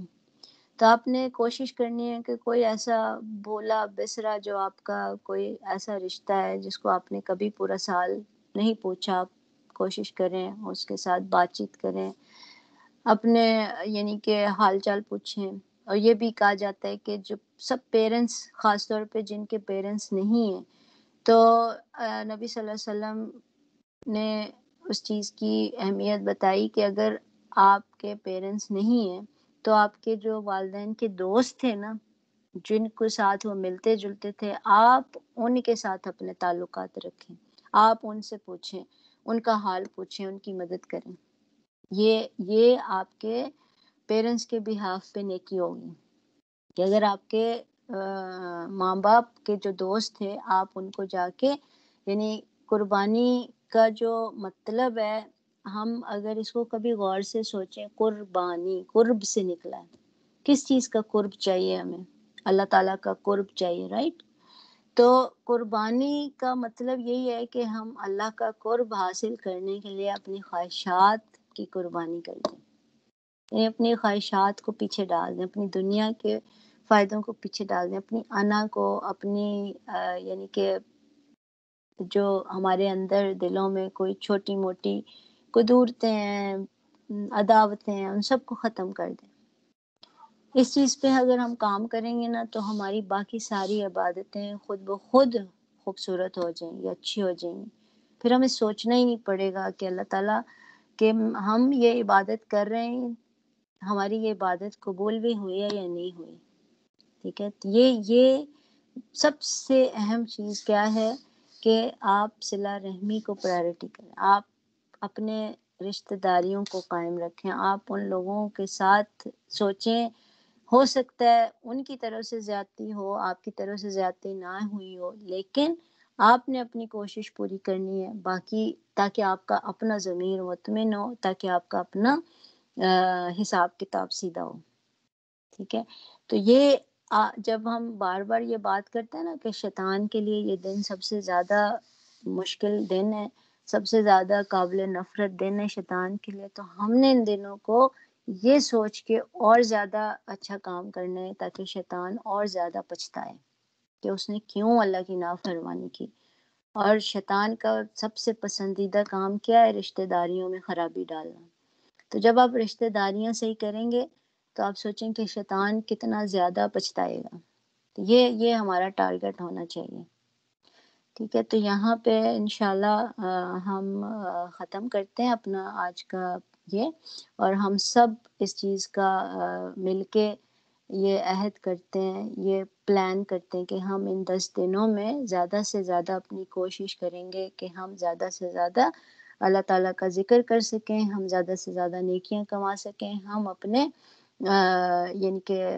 تو آپ نے کوشش کرنی ہے کہ کوئی ایسا بولا بسرا جو آپ کا کوئی ایسا رشتہ ہے جس کو آپ نے کبھی پورا سال نہیں پوچھا، آپ کوشش کریں اس کے ساتھ بات چیت کریں، اپنے یعنی کہ حال چال پوچھیں. اور یہ بھی کہا جاتا ہے کہ جو سب پیرنٹس، خاص طور پہ جن کے پیرنٹس نہیں ہیں، تو نبی صلی اللہ علیہ وسلم نے اس چیز کی اہمیت بتائی کہ اگر آپ کے پیرنٹس نہیں ہیں تو آپ کے جو والدین کے دوست تھے نا، جن کے ساتھ وہ ملتے جلتے تھے، آپ ان کے ساتھ اپنے تعلقات رکھیں، آپ ان سے پوچھیں، ان کا حال پوچھیں، ان کی مدد کریں. یہ آپ کے پیرنٹس کے بہاف پہ نیکی ہوگی کہ اگر آپ کے ماں باپ کے جو دوست تھے آپ ان کو جا کے، یعنی قربانی کا جو مطلب ہے، ہم اگر اس کو کبھی غور سے سوچیں، قربانی قرب سے نکلا ہے. کس چیز کا قرب چاہیے ہمیں؟ اللہ تعالیٰ کا قرب چاہیے، رائٹ؟ تو قربانی کا مطلب یہی ہے کہ ہم اللہ کا قرب حاصل کرنے کے لیے اپنی خواہشات کی قربانی کر دیں، یعنی اپنی خواہشات کو پیچھے ڈال دیں، اپنی دنیا کے فائدوں کو پیچھے ڈال دیں، اپنی انا کو، اپنی یعنی کہ جو ہمارے اندر دلوں میں کوئی چھوٹی موٹی قدورتیں ہیں، عداوتیں ہیں، ان سب کو ختم کر دیں. اس چیز پہ اگر ہم کام کریں گے نا تو ہماری باقی ساری عبادتیں خود بخود خوبصورت ہو جائیں گی، اچھی ہو جائیں گی. پھر ہمیں سوچنا ہی نہیں پڑے گا کہ اللہ تعالیٰ کہ ہم یہ عبادت کر رہے ہیں، ہماری یہ عبادت قبول بھی ہوئی ہے یا نہیں ہوئی. ٹھیک ہے، یہ سب سے اہم چیز کیا ہے کہ آپ صلہ رحمی کو پرائرٹی کریں، آپ اپنے رشتہ داریوں کو قائم رکھیں، آپ ان لوگوں کے ساتھ سوچیں. ہو سکتا ہے ان کی طرف سے زیادتی ہو، آپ کی طرف سے زیادتی نہ ہوئی ہو، لیکن آپ نے اپنی کوشش پوری کرنی ہے، باقی تاکہ آپ کا اپنا ضمیر مطمئن ہو، تاکہ آپ کا اپنا حساب کتاب سیدھا ہو. ٹھیک ہے، تو یہ جب ہم بار بار یہ بات کرتے ہیں نا کہ شیطان کے لیے یہ دن سب سے زیادہ مشکل دن ہے، سب سے زیادہ قابل نفرت دن ہے شیطان کے لیے، تو ہم نے ان دنوں کو یہ سوچ کے اور زیادہ اچھا کام کرنا ہے تاکہ شیطان اور زیادہ پچھتائے کہ اس نے کیوں اللہ کی نافرمانی کی. اور شیطان کا سب سے پسندیدہ کام کیا ہے؟ رشتہ داریوں میں خرابی ڈالنا. تو جب آپ رشتہ داریاں صحیح کریں گے تو آپ سوچیں کہ شیطان کتنا زیادہ پچھتائے گا. یہ ہمارا ٹارگٹ ہونا چاہیے. ٹھیک ہے، تو یہاں پہ انشاءاللہ ہم ختم کرتے ہیں اپنا آج کا یہ، اور ہم سب اس چیز کا مل کے یہ عہد کرتے ہیں، یہ پلان کرتے ہیں کہ ہم ان 10 دنوں میں زیادہ سے زیادہ اپنی کوشش کریں گے کہ ہم زیادہ سے زیادہ اللہ تعالیٰ کا ذکر کر سکیں، ہم زیادہ سے زیادہ نیکیاں کما سکیں، ہم اپنے یعنی کہ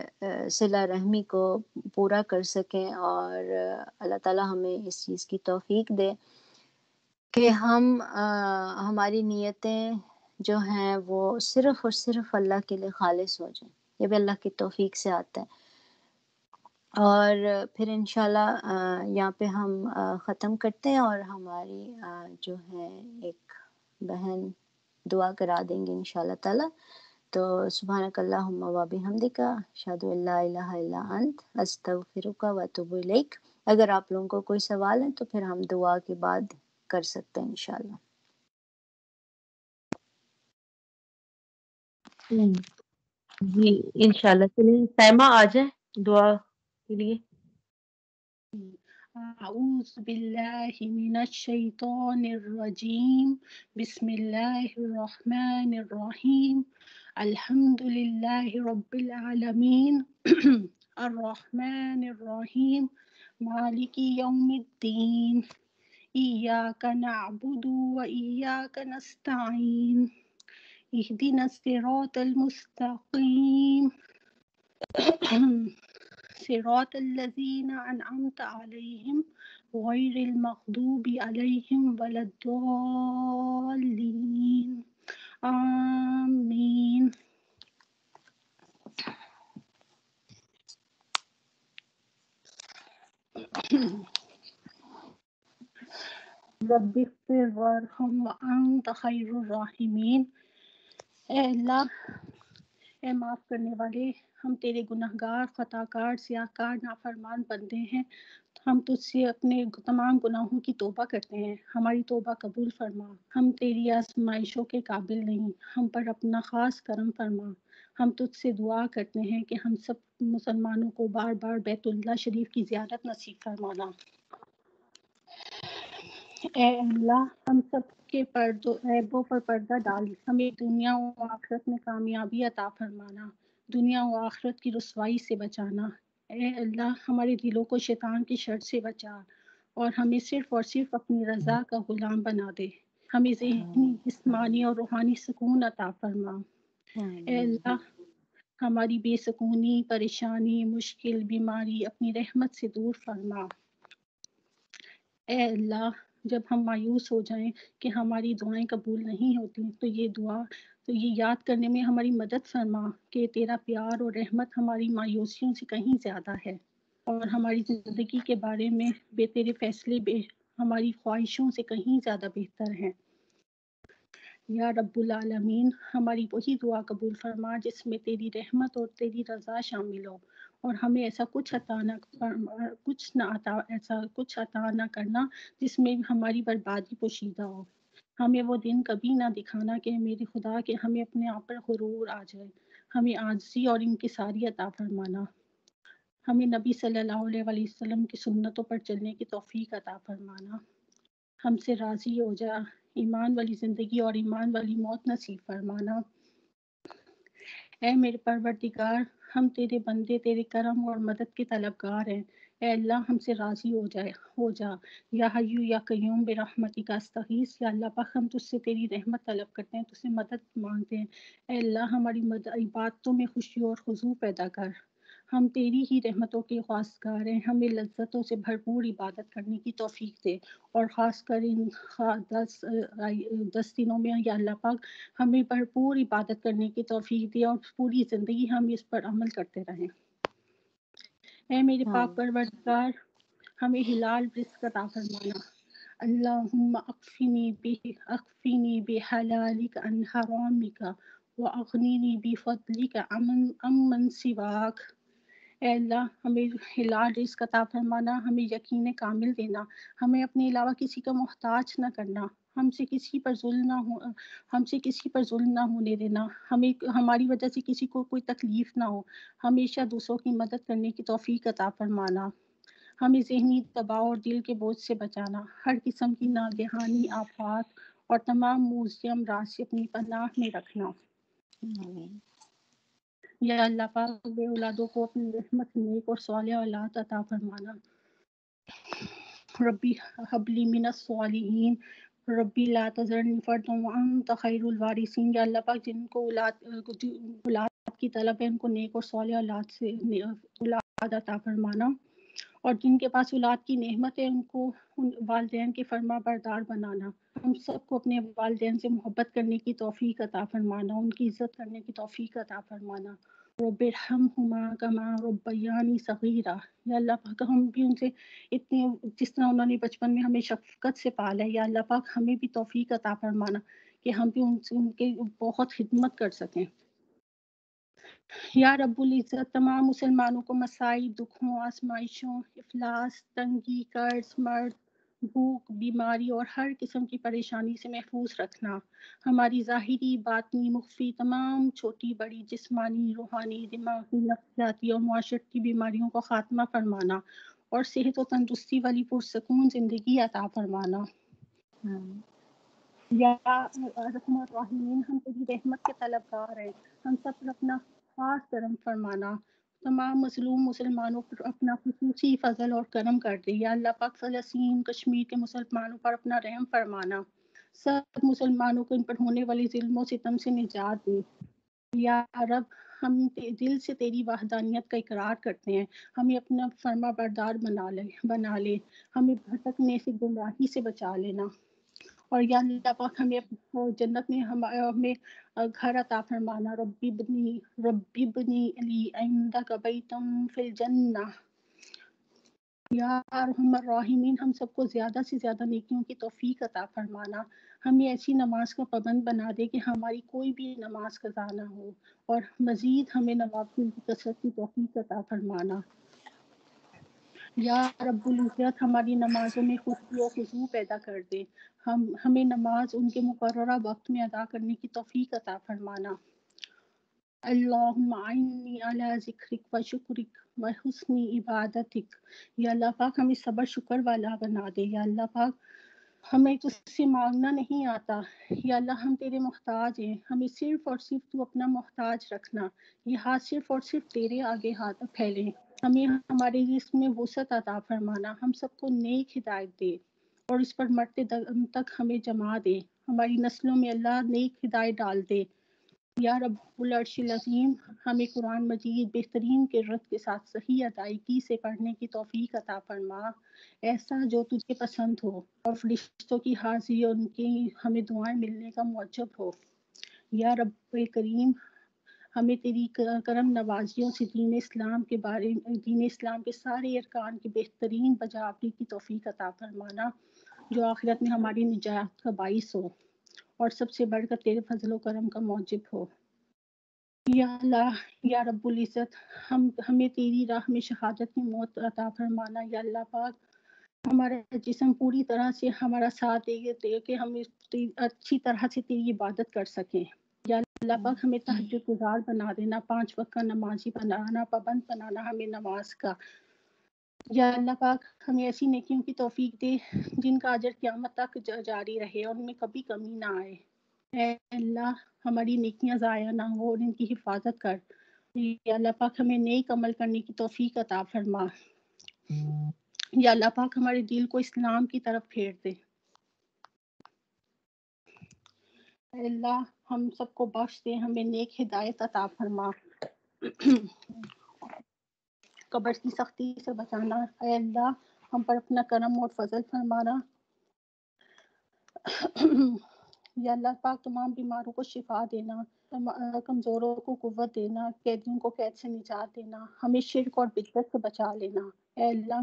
صلہ رحمی کو پورا کر سکیں، اور اللہ تعالیٰ ہمیں اس چیز کی توفیق دے کہ ہم ہماری نیتیں جو ہیں وہ صرف اور صرف اللہ کے لیے خالص ہو جائیں. یہ بھی اللہ کی توفیق سے آتا ہے. اور پھر انشاءاللہ یہاں پہ ہم ختم کرتے ہیں، اور ہماری جو ہے ایک بہن دعا کرا دیں گے انشاءاللہ تعالی. تو سبحانک اللہم و بحمدک، اشہد ان لا الہ الا انت، استغفرک و اتوب الیک. اگر آپ لوگوں کو کوئی سوال ہے تو پھر ہم دعا کے بعد کر سکتے ہیں انشاءاللہ. جی انشاءاللہ. چلیے سائمہ آ جائیں دعا کے لیے. اعوذ باللہ من الشیطان الرجیم، بسم اللہ الرحمن الرحیم، الحمد للہ رب العالمین، الرحمن الرحیم، مالک یوم الدین، ایاک نعبد و ایاک نستعین، اہدنا الصراط المستقیم، صراط الذین انعمت علیہم غیر المغضوب علیہم ولا الضالین، آمین. رب اغفر وارحم وانت خیر الراحمین. اے اللہ، اے معاف کرنے والے، ہم تیرے گناہگار، خطا کار، سیاہ کار، نافرمان بندے ہیں. ہم تجھ سے اپنے تمام گناہوں کی توبہ کرتے ہیں، ہماری توبہ قبول فرما. ہم تیری آزمائشوں کے قابل نہیں، ہم پر اپنا خاص کرم فرما. ہم تجھ سے دعا کرتے ہیں کہ ہم سب مسلمانوں کو بار بار بیت اللہ شریف کی زیارت نصیب فرمانا. اے اللہ، ہم سب کے عیبوں پر پردہ ڈال، ہمیں دنیا و آخرت میں کامیابی عطا فرمانا، دنیا و آخرت کی رسوائی سے بچانا. اے اللہ، ہمارے دلوں کو شیطان کی شر سے بچا، اور ہمیں صرف اور صرف اپنی رضا کا غلام بنا دے. ہمیں ذہنی، جسمانی اور روحانی سکون عطا فرما. اے اللہ، ہماری بے سکونی، پریشانی، مشکل، بیماری اپنی رحمت سے دور فرما. اے اللہ، جب ہم مایوس ہو جائیں کہ ہماری دعائیں قبول نہیں ہوتی تو یہ یاد کرنے میں ہماری مدد فرما کہ تیرا پیار اور رحمت ہماری مایوسیوں سے کہیں زیادہ ہے، اور ہماری زندگی کے بارے میں تیرے فیصلے ہماری خواہشوں سے کہیں زیادہ بہتر ہیں. یا رب العالمین، ہماری وہی دعا قبول فرما جس میں تیری رحمت اور تیری رضا شامل ہو، اور ہمیں ایسا کچھ عطا نہ کرنا جس میں ہماری بربادی پوشیدہ ہو. ہمیں وہ دن کبھی نہ دکھانا کہ میرے خدا کہ ہمیں اپنے آپ پر غرور آ جائے. ہمیں عاجزی اور انکساری عطا فرمانا. ہمیں نبی صلی اللہ علیہ وسلم کی سنتوں پر چلنے کی توفیق عطا فرمانا. ہم سے راضی ہو جا، ایمان والی زندگی اور ایمان والی موت نصیب فرمانا. اے میرے پروردگار، ہم تیرے بندے، تیرے کرم اور مدد کے طلبگار ہیں. اے اللہ، ہم سے راضی ہو جا. یا حی یا قیوم برحمتک استغیث. یا اللہ پاک، ہم تجھ سے تیری رحمت طلب کرتے ہیں، تجھ سے مدد مانگتے ہیں. اے اللہ، ہماری عبادتوں میں خوشی اور خضوع پیدا کر. ہم تیری ہی رحمتوں کے خواستگار ہیں. ہمیں لذتوں سے بھرپور عبادت کرنے کی توفیق دے، اور خاص کر ان 10 دنوں میں یا اللہ پاک ہمیں بھرپور عبادت کرنے کی توفیق دے، اور پوری زندگی ہم اس پر عمل کرتے رہیں. اے میرے پاک پروردگار، ہمیں حلال رزق عطا فرمانا. اللہم اکفنی بحلالک عن حرامک واغننی بفضلک عمن سواک. اے اللہ، ہمیں حلال رزق عطا فرمانا، ہمیں یقین کامل دینا، ہمیں اپنے علاوہ کسی کا محتاج نہ کرنا، ہم سے کسی پر ظلم نہ ہونے دینا، ہماری وجہ سے کسی کو کوئی تکلیف نہ ہو، ہمیشہ دوسروں کی مدد کرنے کی توفیق عطا فرمانا. ہمیں ذہنی دباؤ اور دل کے بوجھ سے بچانا، ہر قسم کی ناگہانی آفات اور تمام موذی امراض سے اپنی پناہ میں رکھنا. یا اللہ پاک، بے اولادوں کو اپنی رحمت نیک اور صالح اولاد عطا فرمانا. ربی ہب لی من الصالحین، ربی لا تذرنی فردا وانت خیر الوارثین. یا اللہ پاک، جن کو اولاد کی طلب ہے ان کو نیک اور صالح اولاد عطا فرمانا، اور جن کے پاس اولاد کی نعمت ہے ان کو ان والدین کے فرما بردار بنانا، ہم سب کو اپنے والدین سے محبت کرنے کی توفیق عطا فرمانا، ان کی عزت کرنے کی توفیق عطا فرمانا۔ رب ارحمہما کما ربیانی صغیرا، یا اللہ پاک ہم بھی ان سے اتنے جس طرح انہوں نے بچپن میں ہمیں شفقت سے پالا ہے، یا اللہ پاک ہمیں بھی توفیق عطا فرمانا کہ ہم بھی ان کے بہت خدمت کر سکیں۔ یا رب العزت تمام مسلمانوں کو مصائب، دکھوں، آزمائشوں، افلاس، تنگی، قرض، مرض، بھوک، بیماری اور ہر قسم کی پریشانی سے محفوظ رکھنا، ہماری ظاہری، باطنی، مخفی تمام چھوٹی بڑی جسمانی، روحانی، دماغی، نفسیاتی اور معاشرتی بیماریوں کو خاتمہ فرمانا اور صحت و تندرستی والی پرسکون زندگی عطا فرمانا۔ یا ارحم الراحمین ہم تیری رحمت کے طلبگار ہیں، ہم سب پر اپنا خاص کرم فرمانا، تمام مظلوم مسلمانوں پر اپنا خصوصی فضل اور کرم کر دے۔ یا اللہ پاک فلسطین کشمیر کے مسلمانوں پر اپنا رحم فرمانا، سب مسلمانوں کو ان پر ہونے والی ظلم و ستم سے نجات دے۔ یا رب ہم دل سے تیری وحدانیت کا اقرار کرتے ہیں، ہمیں اپنا فرما بردار بنا لے، ہمیں بھٹکنے سے، گمراہی سے بچا لینا، اور یا اللہ پاک ہمیں جنت میں ہمیں گھر عطا فرمانا۔ ربی ابنی لی عندک بیتم فی الجنہ۔ یا ارحم الراحمین ہم سب کو زیادہ سے زیادہ نیکیوں کی توفیق عطا فرمانا، ہمیں ایسی نماز کا پابند بنا دے کہ ہماری کوئی بھی نماز قضا نہ ہو، اور مزید ہمیں نوافل کی کثرت کی توفیق عطا فرمانا۔ یا رب العزت ہماری نمازوں میں خشوع و خضوع پیدا کر دے، ہمیں نماز ان کے مقررہ وقت میں ادا کرنے کی توفیق عطا فرمانا۔ اللہم اعنی علی ذکرک و شکرک و حسن عبادتک، یا اللہ پاک ہمیں صبر شکر والا بنا دے۔ یا اللہ پاک ہمیں تجھ سے مانگنا نہیں آتا، یا اللہ ہم تیرے محتاج ہیں، ہمیں صرف اور صرف تو اپنا محتاج رکھنا، یہ ہاتھ صرف اور صرف تیرے آگے ہاتھ پھیلیں، ہمیں ہمارے رزق میں وسعت عطا فرمانا، ہم سب کو نیک ہدایت دے اور اس پر مرتے دم تک ہمیں جما دے، ہماری نسلوں میں اللہ نیک ہدایت ڈال دے۔ یا رب العرش العظیم ہمیں قرآن مجید بہترین قرت کے ساتھ صحیح ادائیگی سے پڑھنے کی توفیق عطا فرما، ایسا جو تجھے پسند ہو اور فرشتوں کی حاضری اور ان کی ہمیں دعائیں ملنے کا موجب ہو۔ یا رب کریم ہمیں تیری کرم نوازیوں سے دین اسلام کے سارے ارکان کی بہترین بجاوری کی توفیق عطا فرمانا، جو آخرت میں ہماری نجات کا باعث ہو اور سب سے بڑھ کر تیرے فضل و کرم کا موجب ہو۔ یا اللہ، یا رب العزت ہمیں تیری راہ میں شہادت کی موت عطا فرمانا۔ یا اللہ پاک ہمارا جسم پوری طرح سے ہمارا ساتھ دے کہ ہم اچھی طرح سے تیری عبادت کر سکیں۔ یا اللہ پاک ہمیں تہجد گزار بنا دینا، 5 وقت کا نمازی بنانا، پابند بنانا ہمیں نماز کا۔ یا اللہ پاک ہمیں ایسی نیکیوں کی توفیق دے جن کا اجر قیامت تک جاری رہے اور ان میں کبھی کمی نہ آئے۔ اے اللہ ہماری نیکیاں ضائع نہ ہو اور ان کی حفاظت کر۔ یا اللہ پاک ہمیں نیک عمل کرنے کی توفیق عطا فرما۔ یا اللہ پاک ہمارے دل کو اسلام کی طرف پھیر دے۔ اے اللہ ہم سب کو بخش دے، ہمیں نیک ہدایت عطا فرما، قبر کی سختی سے بچانا۔ اے اللہ ہم پر اپنا کرم اور فضل فرمانا۔ یا اللہ پاک تمام بیماروں کو شفا دینا، کمزوروں کو قوت دینا، قیدیوں کو قید سے نجات دینا، ہمیں شرک اور بدعت سے بچا لینا۔ اے اللہ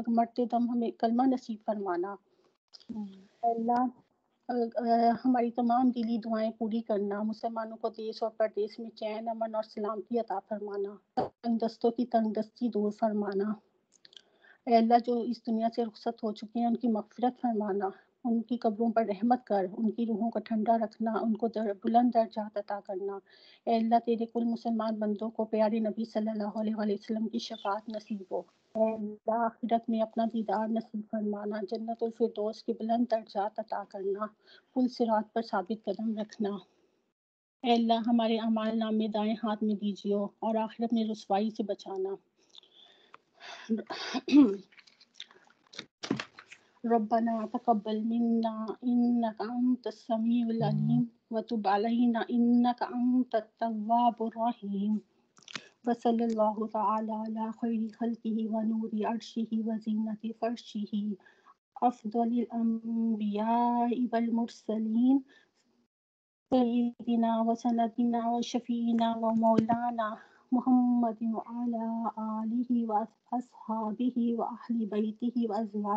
مرتے دم ہمیں کلمہ نصیب فرمانا۔ اے اللہ ہماری تمام دلی دعائیں پوری کرنا، مسلمانوں کو دیس اور پردیس میں چین، امن اور سلامتی عطا فرمانا، تنگ دستوں کی تنگ دستی دور فرمانا۔ اے اللہ جو اس دنیا سے رخصت ہو چکے ہیں ان کی مغفرت فرمانا، ان کی قبروں پر رحمت کر، ان کی روحوں کو ٹھنڈا رکھنا، ان کو بلند درجات عطا کرنا۔ اے اللہ تیرے کل مسلمان بندوں کو پیارے نبی صلی اللہ علیہ وسلم کی شفاعت نصیب ہو۔ اے اللہ آخرت میں اپنا دیدار نصیب فرمانا، جنت الفردوس کے بلند درجات عطا کرنا، پل صراط پر ثابت قدم رکھنا۔ اے اللہ ہمارے اعمال نامے دائیں ہاتھ میں دیجیے اور آخرت میں رسوائی سے بچانا۔ ربنا تقبل منا انك انت السميع العليم وتب علينا إنك أنت التواب الرحيم. وصلى الله تعالى على خير خلقه ونور عرشه وزينة فرشه أفضل الأنبياء والمرسلين سيدنا وسندنا وشفينا ومولانا محمد وعلى آله وأصحابه وأهل بيته وأزواجه